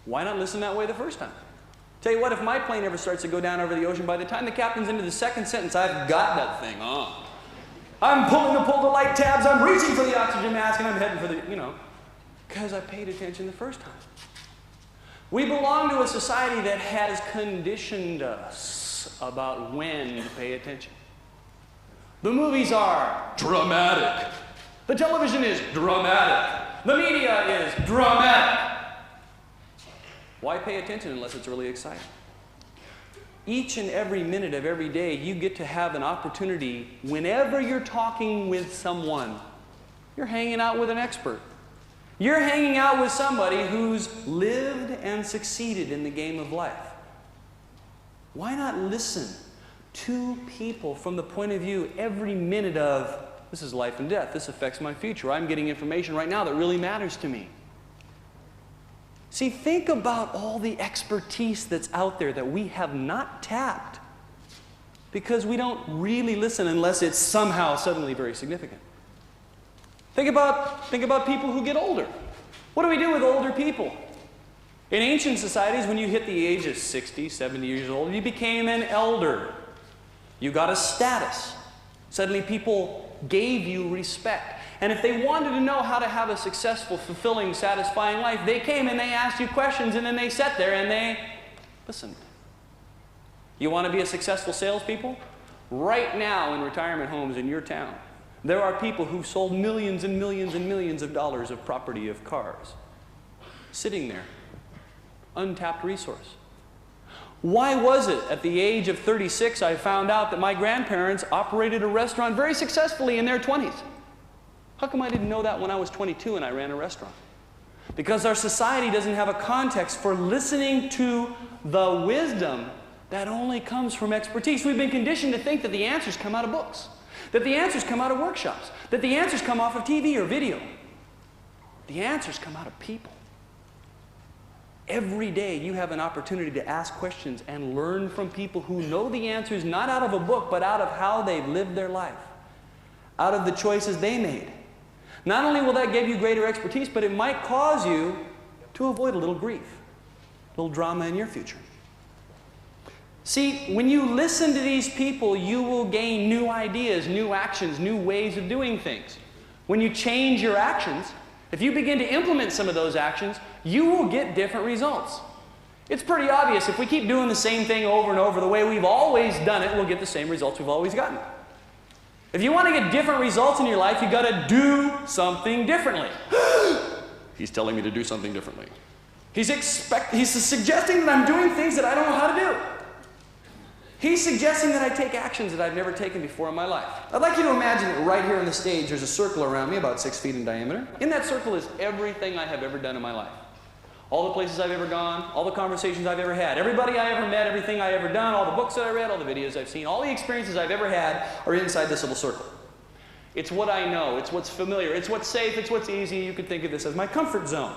Why not listen that way the first time? Tell you what, if my plane ever starts to go down over the ocean, by the time the captain's into the second sentence, I've got that thing on. I'm pulling the pull-to-light tabs, I'm reaching for the oxygen mask, and I'm heading for the, because I paid attention the first time. We belong to a society that has conditioned us about when to pay attention. The movies are dramatic. The television is dramatic. The media is dramatic. Why pay attention unless it's really exciting? Each and every minute of every day, you get to have an opportunity whenever you're talking with someone. You're hanging out with an expert. You're hanging out with somebody who's lived and succeeded in the game of life. Why not listen to people from the point of view every minute of, this is life and death, this affects my future, I'm getting information right now that really matters to me. See, think about all the expertise that's out there that we have not tapped because we don't really listen unless it's somehow suddenly very significant. Think about people who get older. What do we do with older people? In ancient societies, when you hit the age of 60, 70 years old, you became an elder. You got a status. Suddenly people gave you respect. And if they wanted to know how to have a successful, fulfilling, satisfying life, they came and they asked you questions and then they sat there and they listened. You want to be a successful salespeople? Right now in retirement homes in your town, there are people who've sold millions and millions and millions of dollars of property, of cars, sitting there, untapped resource. Why was it at the age of 36 I found out that my grandparents operated a restaurant very successfully in their 20s? How come I didn't know that when I was 22 and I ran a restaurant? Because our society doesn't have a context for listening to the wisdom that only comes from expertise. We've been conditioned to think that the answers come out of books, that the answers come out of workshops, that the answers come off of TV or video. The answers come out of people. Every day you have an opportunity to ask questions and learn from people who know the answers not out of a book, but out of how they've lived their life, out of the choices they made. Not only will that give you greater expertise, but it might cause you to avoid a little grief, a little drama in your future. See, when you listen to these people, you will gain new ideas, new actions, new ways of doing things. When you change your actions, if you begin to implement some of those actions, you will get different results. It's pretty obvious. If we keep doing the same thing over and over the way we've always done it, we'll get the same results we've always gotten. If you want to get different results in your life, you've got to do something differently. He's telling me to do something differently. He's suggesting that I'm doing things that I don't know how to do. He's suggesting that I take actions that I've never taken before in my life. I'd like you to imagine that right here on the stage, there's a circle around me about 6 feet in diameter. In that circle is everything I have ever done in my life. All the places I've ever gone, all the conversations I've ever had, everybody I ever met, everything I ever done, all the books that I read, all the videos I've seen, all the experiences I've ever had are inside this little circle. It's what I know, it's what's familiar, it's what's safe, it's what's easy. You could think of this as my comfort zone.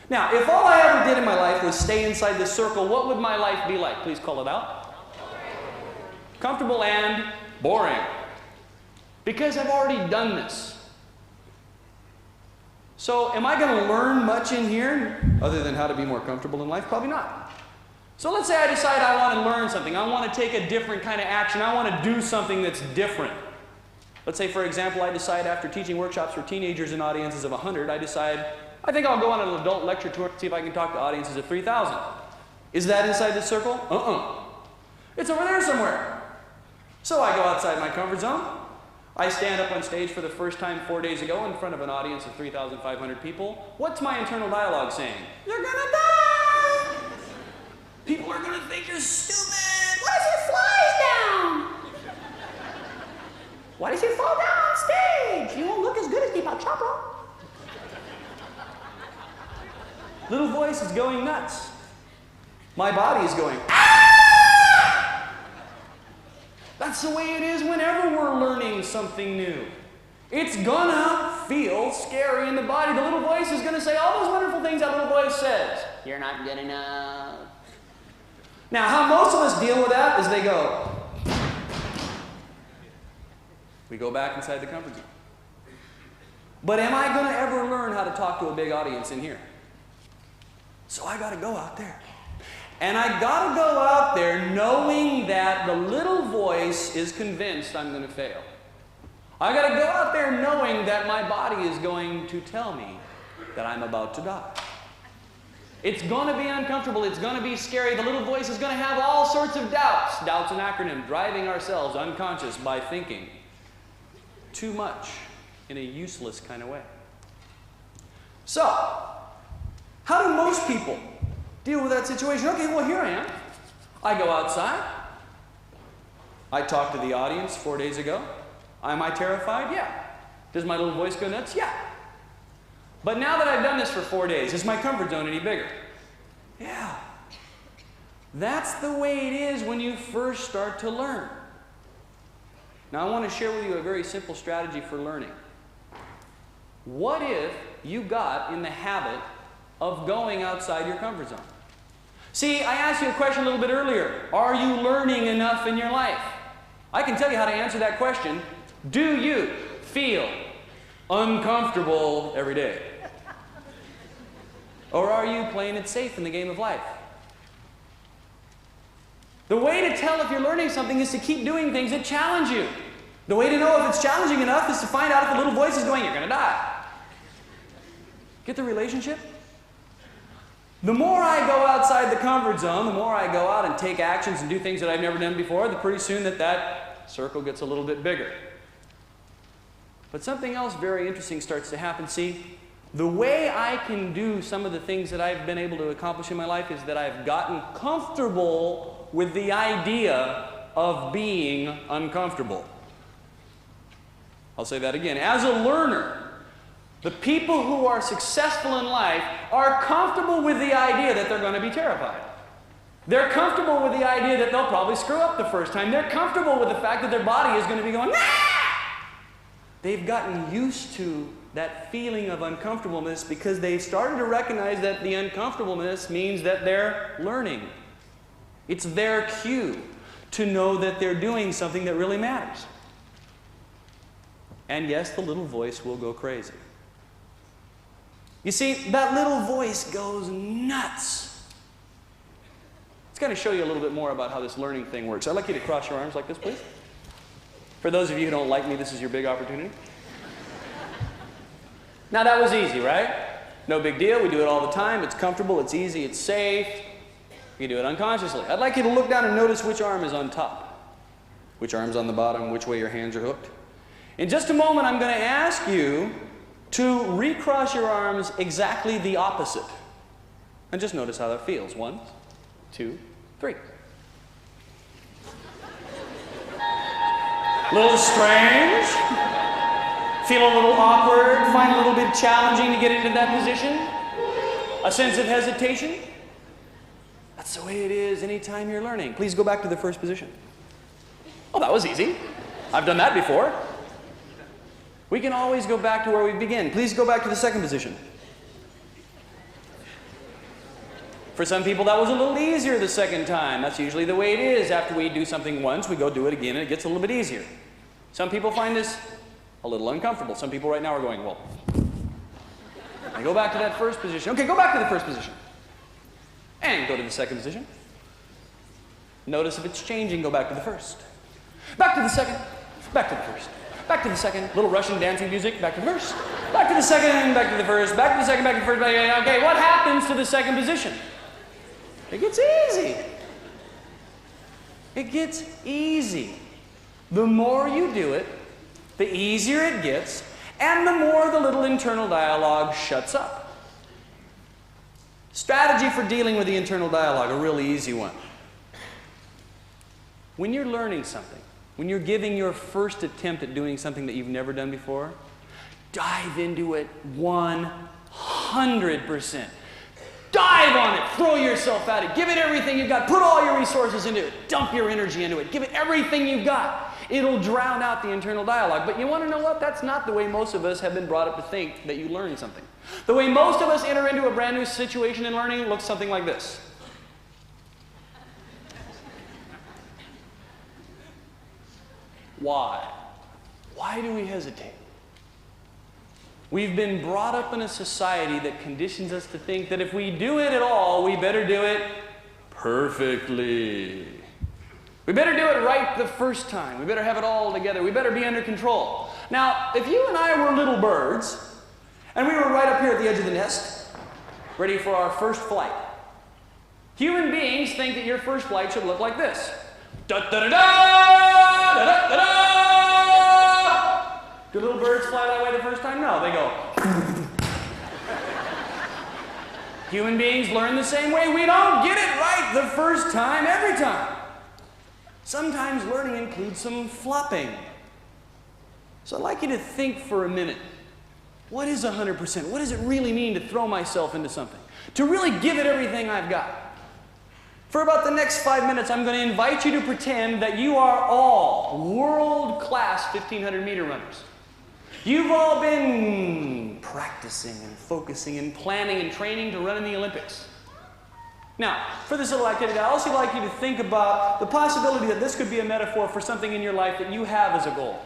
Now, if all I ever did in my life was stay inside this circle, what would my life be like? Please call it out. Comfortable and boring. Because I've already done this. So am I going to learn much in here other than how to be more comfortable in life? Probably not. So let's say I decide I want to learn something. I want to take a different kind of action. I want to do something that's different. Let's say, for example, I decide after teaching workshops for teenagers in audiences of 100, I decide, I think I'll go on an adult lecture tour and see if I can talk to audiences of 3,000. Is that inside this circle? It's over there somewhere. So I go outside my comfort zone. I stand up on stage for the first time 4 days ago in front of an audience of 3,500 people. What's my internal dialogue saying? You're gonna die! People are gonna think you're stupid! Why does he fly down? Why does he fall down on stage? You won't look as good as Deepak Chopra. Little voice is going nuts. My body is going, ah! That's the way it is whenever we're learning something new. It's gonna feel scary in the body. The little voice is going to say all those wonderful things that little voice says. You're not good enough. Now, how most of us deal with that is they go. We go back inside the comfort zone. But am I going to ever learn how to talk to a big audience in here? So I got to go out there. And I got to go out there knowing that the little voice is convinced I'm going to fail. I got to go out there knowing that my body is going to tell me that I'm about to die. It's going to be uncomfortable. It's going to be scary. The little voice is going to have all sorts of doubts. Doubt's an acronym, driving ourselves unconscious by thinking too much in a useless kind of way. So, how do most people deal with that situation? Okay, well, here I am. I go outside. I talked to the audience 4 days ago. Am I terrified? Yeah. Does my little voice go nuts? Yeah. But now that I've done this for 4 days, is my comfort zone any bigger? Yeah. That's the way it is when you first start to learn. Now, I want to share with you a very simple strategy for learning. What if you got in the habit of going outside your comfort zone? See, I asked you a question a little bit earlier. Are you learning enough in your life? I can tell you how to answer that question. Do you feel uncomfortable every day? Or are you playing it safe in the game of life? The way to tell if you're learning something is to keep doing things that challenge you. The way to know if it's challenging enough is to find out if the little voice is going, you're going to die. Get the relationship? The more I go outside the comfort zone, the more I go out and take actions and do things that I've never done before, the pretty soon that circle gets a little bit bigger. But something else very interesting starts to happen. See, the way I can do some of the things that I've been able to accomplish in my life is that I've gotten comfortable with the idea of being uncomfortable. I'll say that again. As a learner, the people who are successful in life are comfortable with the idea that they're going to be terrified. They're comfortable with the idea that they'll probably screw up the first time. They're comfortable with the fact that their body is going to be going, ah! They've gotten used to that feeling of uncomfortableness because they've started to recognize that the uncomfortableness means that they're learning. It's their cue to know that they're doing something that really matters. And yes, the little voice will go crazy. You see, that little voice goes nuts. It's going to show you a little bit more about how this learning thing works. I'd like you to cross your arms like this, please. For those of you who don't like me, this is your big opportunity. Now, that was easy, right? No big deal. We do it all the time. It's comfortable, it's easy, it's safe. You do it unconsciously. I'd like you to look down and notice which arm is on top, which arm's on the bottom, which way your hands are hooked. In just a moment, I'm going to ask you to recross your arms exactly the opposite. And just notice how that feels. 1, 2, 3. A little strange. Feel a little awkward. Find a little bit challenging to get into that position. A sense of hesitation. That's the way it is anytime you're learning. Please go back to the first position. Oh, that was easy. I've done that before. We can always go back to where we begin. Please go back to the second position. For some people, that was a little easier the second time. That's usually the way it is. After we do something once, we go do it again, and it gets a little bit easier. Some people find this a little uncomfortable. Some people right now are going, well, I go back to that first position. Okay, go back to the first position. And go to the second position. Notice if it's changing, go back to the first. Back to the second, back to the first. Back to the second, little Russian dancing music, back to the first. Back to the second, back to the first, back to the second, back to the first. Okay, what happens to the second position? It gets easy. It gets easy. The more you do it, the easier it gets, and the more the little internal dialogue shuts up. Strategy for dealing with the internal dialogue, a really easy one. When you're learning something, when you're giving your first attempt at doing something that you've never done before, dive into it 100%. Dive on it. Throw yourself at it. Give it everything you've got. Put all your resources into it. Dump your energy into it. Give it everything you've got. It'll drown out the internal dialogue. But you want to know what? That's not the way most of us have been brought up to think that you learn something. The way most of us enter into a brand new situation in learning looks something like this. Why? Why do we hesitate? We've been brought up in a society that conditions us to think that if we do it at all, we better do it perfectly. We better do it right the first time. We better have it all together. We better be under control. Now, if you and I were little birds, and we were right up here at the edge of the nest, ready for our first flight, human beings think that your first flight should look like this. Da-da-da-da! Da-da-da-da! Do little birds fly that way the first time? No, they go. Human beings learn the same way. We don't get it right the first time, every time. Sometimes learning includes some flopping. So I'd like you to think for a minute. What is 100%? What does it really mean to throw myself into something? To really give it everything I've got? For about the next 5 minutes, I'm going to invite you to pretend that you are all world-class 1,500-meter runners. You've all been practicing and focusing and planning and training to run in the Olympics. Now, for this little activity, I'd also like you to think about the possibility that this could be a metaphor for something in your life that you have as a goal.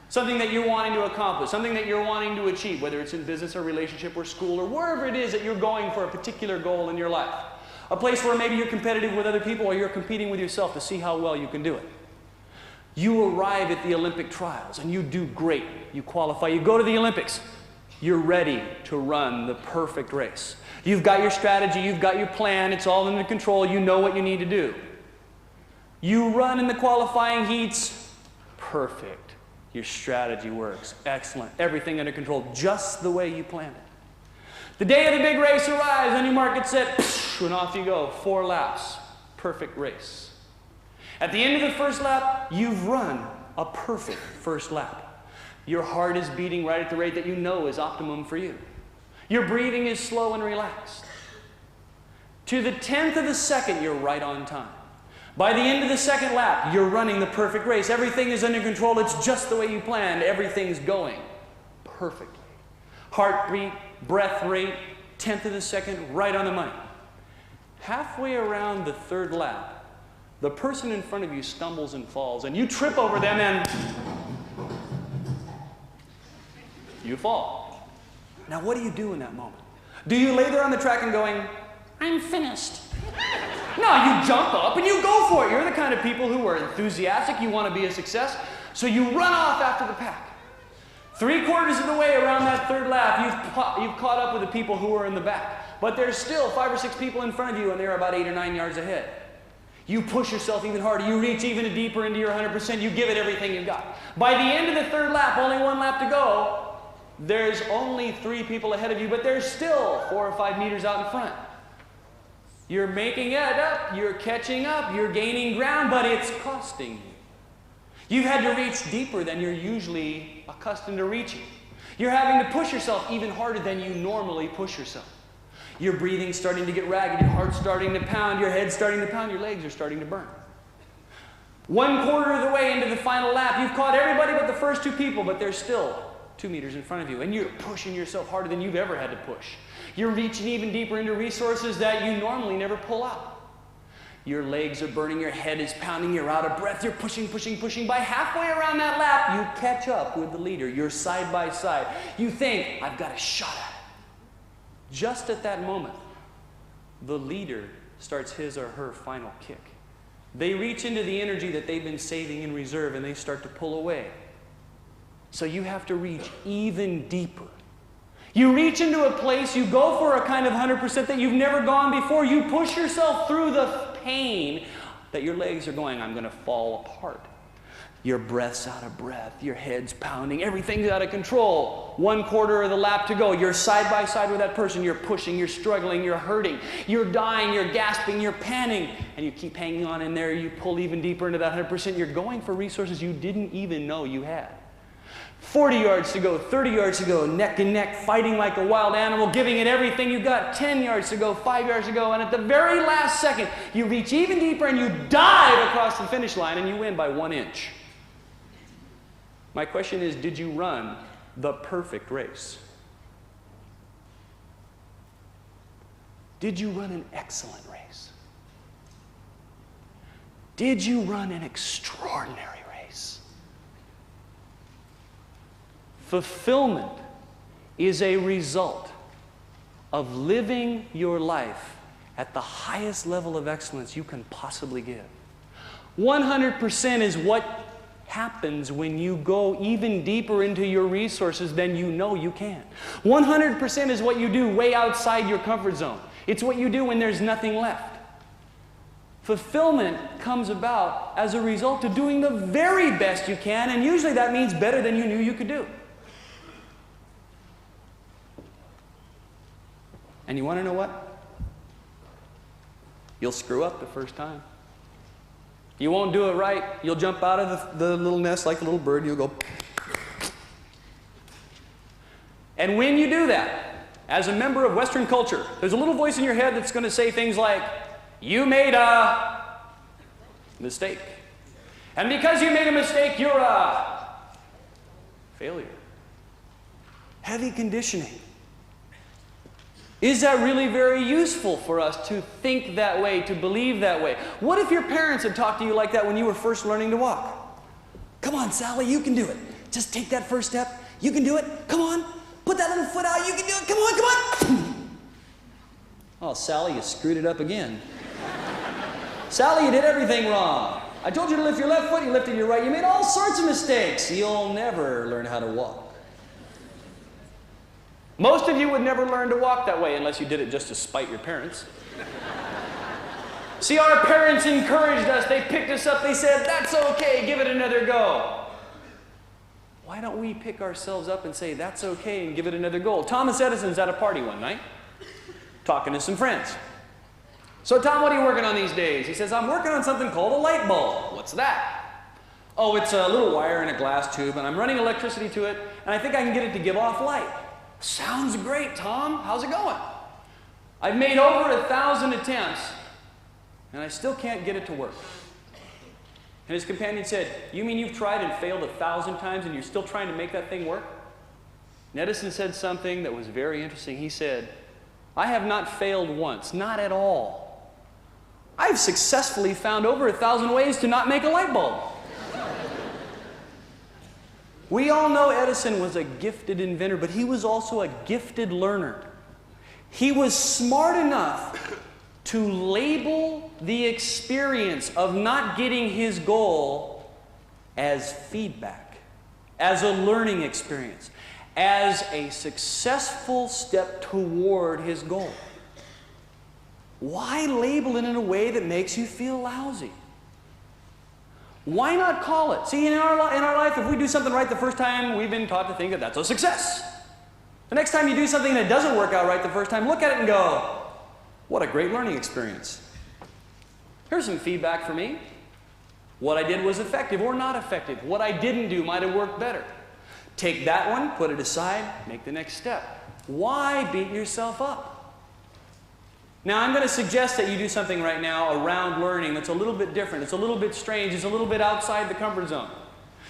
Something that you're wanting to accomplish, something that you're wanting to achieve, whether it's in business or relationship or school or wherever it is that you're going for a particular goal in your life. A place where maybe you're competitive with other people or you're competing with yourself to see how well you can do it. You arrive at the Olympic trials and you do great. You qualify. You go to the Olympics. You're ready to run the perfect race. You've got your strategy. You've got your plan. It's all under control. You know what you need to do. You run in the qualifying heats. Perfect. Your strategy works. Excellent. Everything under control, just the way you planned it. The day of the big race arrives, on your mark, get set, and off you go. 4 laps. Perfect race. At the end of the first lap, you've run a perfect first lap. Your heart is beating right at the rate that you know is optimum for you. Your breathing is slow and relaxed. To the 10th of a second, you're right on time. By the end of the second lap, you're running the perfect race. Everything is under control. It's just the way you planned. Everything's going perfectly. Heartbeat, breath rate, 10th of a second, right on the money. Halfway around the third lap, the person in front of you stumbles and falls, and you trip over them and you fall. Now, what do you do in that moment? Do you lay there on the track and going, I'm finished? No, you jump up and you go for it. You're the kind of people who are enthusiastic. You want to be a success. So you run off after the pack. 3/4 of the way around that third lap, you've caught up with the people who are in the back. But there's still 5 or 6 people in front of you, and they're about 8 or 9 yards ahead. You push yourself even harder. You reach even deeper into your 100%. You give it everything you've got. By the end of the third lap, only 1 lap to go, there's only 3 people ahead of you, but there's still 4 or 5 meters out in front. You're making it up. You're catching up. You're gaining ground, but it's costing you. You've had to reach deeper than you're usually accustomed to reaching. You're having to push yourself even harder than you normally push yourself. Your breathing's starting to get ragged, your heart's starting to pound, your head's starting to pound, your legs are starting to burn. 1/4 of the way into the final lap, you've caught everybody but the first 2 people, but there's still 2 meters in front of you, and you're pushing yourself harder than you've ever had to push. You're reaching even deeper into resources that you normally never pull out. Your legs are burning, your head is pounding, you're out of breath, you're pushing, pushing, pushing. By halfway around that lap, you catch up with the leader. You're side by side. You think, I've got a shot at it. Just at that moment, the leader starts his or her final kick. They reach into the energy that they've been saving in reserve and they start to pull away. So you have to reach even deeper. You reach into a place, you go for a kind of 100% that you've never gone before. You push yourself through the pain that your legs are going, I'm going to fall apart. Your breath's out of breath, your head's pounding, everything's out of control. 1/4 of the lap to go. You're side by side with that person. You're pushing, you're struggling, you're hurting, you're dying, you're gasping, you're panting, and you keep hanging on in there. You pull even deeper into that 100%. You're going for resources you didn't even know you had. 40 yards to go, 30 yards to go, neck and neck, fighting like a wild animal, giving it everything you got, 10 yards to go, 5 yards to go, and at the very last second, you reach even deeper and you dive across the finish line and you win by 1 inch. My question is, did you run the perfect race? Did you run an excellent race? Did you run an extraordinary race? Fulfillment is a result of living your life at the highest level of excellence you can possibly give. 100% is what happens when you go even deeper into your resources than you know you can. 100% is what you do way outside your comfort zone. It's what you do when there's nothing left. Fulfillment comes about as a result of doing the very best you can, and usually that means better than you knew you could do. And you want to know what? You'll screw up the first time. You won't do it right. You'll jump out of the little nest like a little bird, and you'll go. And when you do that, as a member of Western culture, there's a little voice in your head that's going to say things like, you made a mistake. And because you made a mistake, you're a failure. Heavy conditioning. Is that really very useful for us to think that way, to believe that way? What if your parents had talked to you like that when you were first learning to walk? Come on, Sally, you can do it. Just take that first step. You can do it. Come on. Put that little foot out. You can do it. Come on, come on. Oh, Sally, you screwed it up again. Sally, you did everything wrong. I told you to lift your left foot. You lifted your right. You made all sorts of mistakes. You'll never learn how to walk. Most of you would never learn to walk that way unless you did it just to spite your parents. See, our parents encouraged us. They picked us up. They said, that's okay. Give it another go. Why don't we pick ourselves up and say, that's okay, and give it another go? Thomas Edison's at a party one night, talking to some friends. So, Tom, what are you working on these days? He says, I'm working on something called a light bulb. What's that? Oh, it's a little wire in a glass tube, and I'm running electricity to it, and I think I can get it to give off light. Sounds great, Tom. How's it going? I've made over 1,000 attempts, and I still can't get it to work. And his companion said, you mean you've tried and failed 1,000 times, and you're still trying to make that thing work? And Edison said something that was very interesting. He said, I have not failed once, not at all. I've successfully found over 1,000 ways to not make a light bulb. We all know Edison was a gifted inventor, but he was also a gifted learner. He was smart enough to label the experience of not getting his goal as feedback, as a learning experience, as a successful step toward his goal. Why label it in a way that makes you feel lousy? Why not call it? See, in our life, if we do something right the first time, we've been taught to think that that's a success. The next time you do something that doesn't work out right the first time, look at it and go, what a great learning experience. Here's some feedback for me. What I did was effective or not effective. What I didn't do might have worked better. Take that one, put it aside, make the next step. Why beat yourself up? Now, I'm going to suggest that you do something right now around learning that's a little bit different. It's a little bit strange. It's a little bit outside the comfort zone.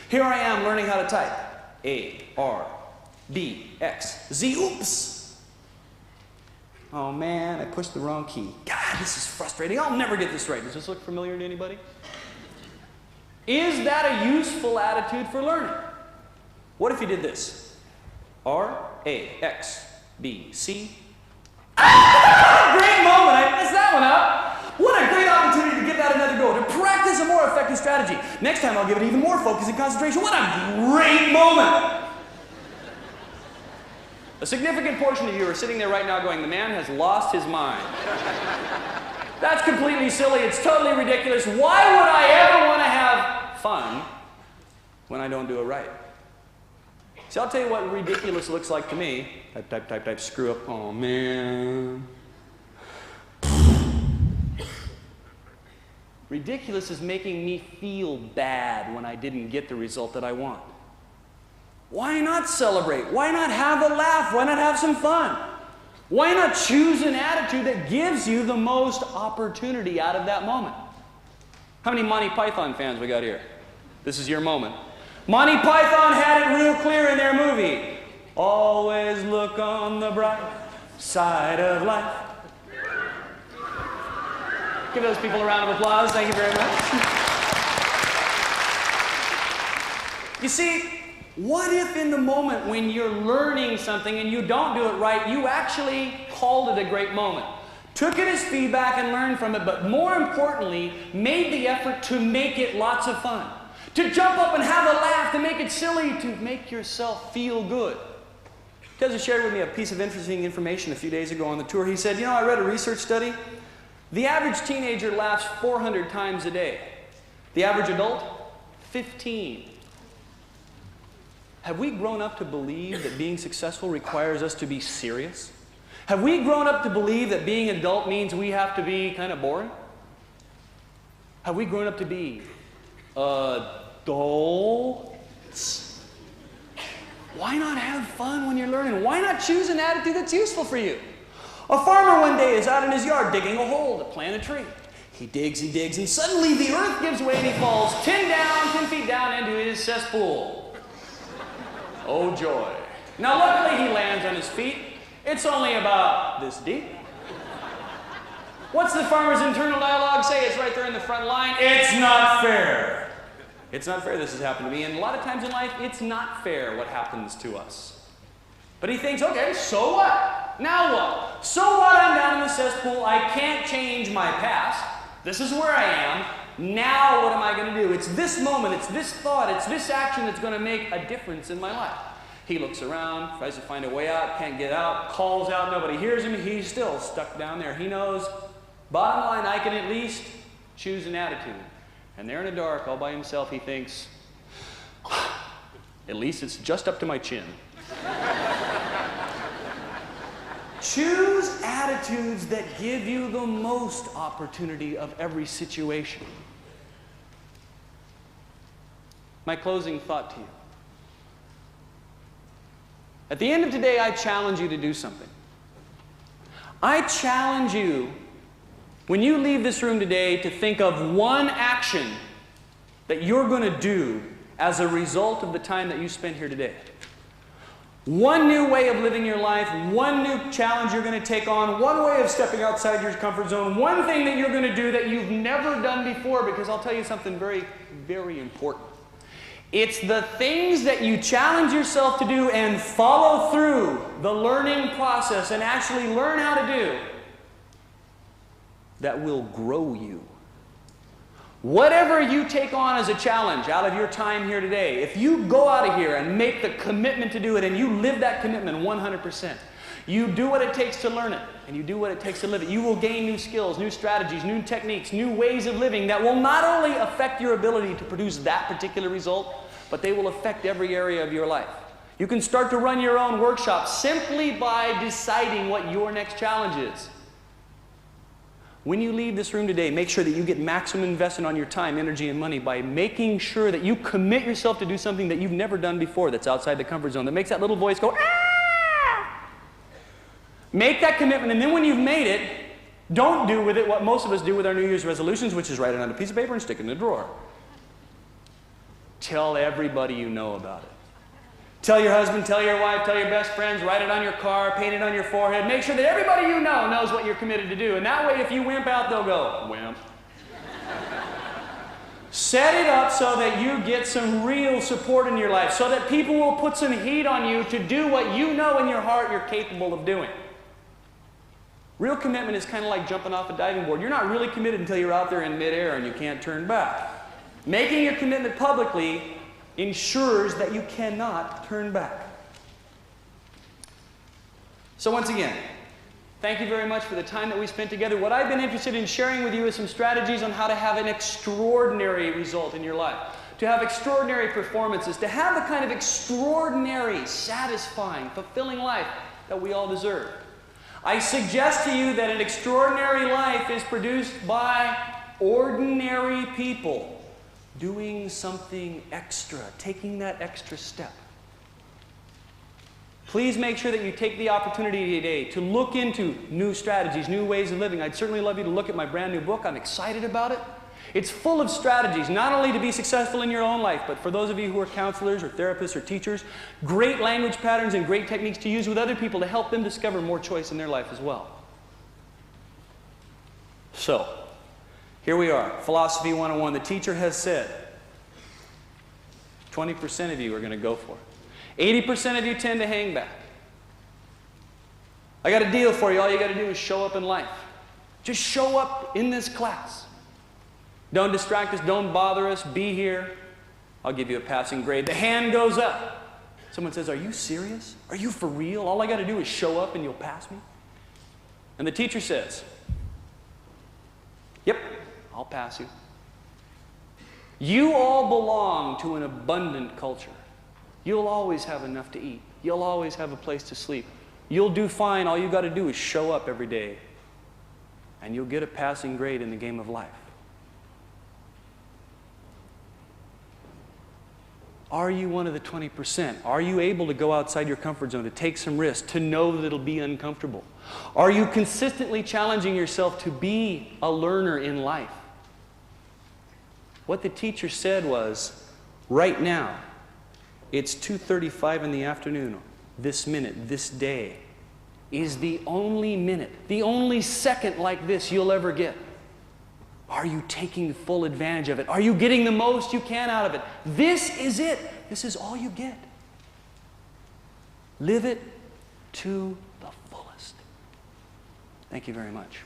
Here I am learning how to type. A, R, D, X, Z. Oops. Oh, man, I pushed the wrong key. God, this is frustrating. I'll never get this right. Does this look familiar to anybody? Is that a useful attitude for learning? What if you did this? R, A, X, B, C. Great moment. I messed that one up. What a great opportunity to give that another go, to practice a more effective strategy. Next time I'll give it even more focus and concentration. What a great moment. A significant portion of you are sitting there right now going, the man has lost his mind. That's completely silly. It's totally ridiculous. Why would I ever want to have fun when I don't do it right? See, I'll tell you what ridiculous looks like to me. Type, screw up. Oh, man. Ridiculous is making me feel bad when I didn't get the result that I want. Why not celebrate? Why not have a laugh? Why not have some fun? Why not choose an attitude that gives you the most opportunity out of that moment? How many Monty Python fans we got here? This is your moment. Monty Python had it real clear in their movie. Always look on the bright side of life. Give those people a round of applause. Thank you very much. You see, what if in the moment when you're learning something and you don't do it right, you actually called it a great moment? Took it as feedback and learned from it, but more importantly, made the effort to make it lots of fun. To jump up and have a laugh, to make it silly, to make yourself feel good. Tezza shared with me a piece of interesting information a few days ago on the tour. He said, you know, I read a research study. The average teenager laughs 400 times a day. The average adult, 15. Have we grown up to believe that being successful requires us to be serious? Have we grown up to believe that being an adult means we have to be kind of boring? Have we grown up to be adults? Why not have fun when you're learning? Why not choose an attitude that's useful for you? A farmer one day is out in his yard digging a hole to plant a tree. He digs, and suddenly the earth gives way and he falls 10 feet down into his cesspool. Oh joy. Now luckily he lands on his feet. It's only about this deep. What's the farmer's internal dialogue say? It's right there in the front line. It's not fair. It's not fair this has happened to me. And a lot of times in life, it's not fair what happens to us. But he thinks, okay, so what? Now what? So what? I'm down in the cesspool. I can't change my past. This is where I am. Now what am I going to do? It's this moment, it's this thought, it's this action that's going to make a difference in my life. He looks around, tries to find a way out, can't get out, calls out, nobody hears him, he's still stuck down there. He knows, bottom line, I can at least choose an attitude. And there in the dark, all by himself, he thinks, at least it's just up to my chin. Choose attitudes that give you the most opportunity of every situation. My closing thought to you. At the end of today, I challenge you to do something. I challenge you, when you leave this room today, to think of one action that you're going to do as a result of the time that you spent here today. One new way of living your life, one new challenge you're going to take on, one way of stepping outside your comfort zone, one thing that you're going to do that you've never done before, because I'll tell you something very, very important. It's the things that you challenge yourself to do and follow through the learning process and actually learn how to do that will grow you. Whatever you take on as a challenge out of your time here today, if you go out of here and make the commitment to do it and you live that commitment 100%, you do what it takes to learn it and you do what it takes to live it, you will gain new skills, new strategies, new techniques, new ways of living that will not only affect your ability to produce that particular result, but they will affect every area of your life. You can start to run your own workshop simply by deciding what your next challenge is. When you leave this room today, make sure that you get maximum investment on your time, energy, and money by making sure that you commit yourself to do something that you've never done before that's outside the comfort zone, that makes that little voice go, ah! Make that commitment, and then when you've made it, don't do with it what most of us do with our New Year's resolutions, which is write it on a piece of paper and stick it in a drawer. Tell everybody you know about it. Tell your husband, tell your wife, tell your best friends, write it on your car, paint it on your forehead. Make sure that everybody you know knows what you're committed to do. And that way, if you wimp out, they'll go, wimp. Set it up so that you get some real support in your life, so that people will put some heat on you to do what you know in your heart you're capable of doing. Real commitment is kind of like jumping off a diving board. You're not really committed until you're out there in midair and you can't turn back. Making your commitment publicly ensures that you cannot turn back. So once again, thank you very much for the time that we spent together. What I've been interested in sharing with you is some strategies on how to have an extraordinary result in your life, to have extraordinary performances, to have the kind of extraordinary, satisfying, fulfilling life that we all deserve. I suggest to you that an extraordinary life is produced by ordinary people doing something extra, taking that extra step. Please make sure that you take the opportunity today to look into new strategies, new ways of living. I'd certainly love you to look at my brand new book. I'm excited about it. It's full of strategies, not only to be successful in your own life, but for those of you who are counselors or therapists or teachers, great language patterns and great techniques to use with other people to help them discover more choice in their life as well. So, here we are, Philosophy 101. The teacher has said 20% of you are going to go for it. 80% of you tend to hang back. I got a deal for you. All you got to do is show up in life. Just show up in this class. Don't distract us. Don't bother us. Be here. I'll give you a passing grade. The hand goes up. Someone says, are you serious? Are you for real? All I got to do is show up and you'll pass me? And the teacher says, yep, I'll pass you. You all belong to an abundant culture. You'll always have enough to eat. You'll always have a place to sleep. You'll do fine. All you got to do is show up every day. And you'll get a passing grade in the game of life. Are you one of the 20%? Are you able to go outside your comfort zone, to take some risks, to know that it'll be uncomfortable? Are you consistently challenging yourself to be a learner in life? What the teacher said was, right now, it's 2:35 in the afternoon, this minute, this day, is the only minute, the only second like this you'll ever get. Are you taking full advantage of it? Are you getting the most you can out of it? This is it. This is all you get. Live it to the fullest. Thank you very much.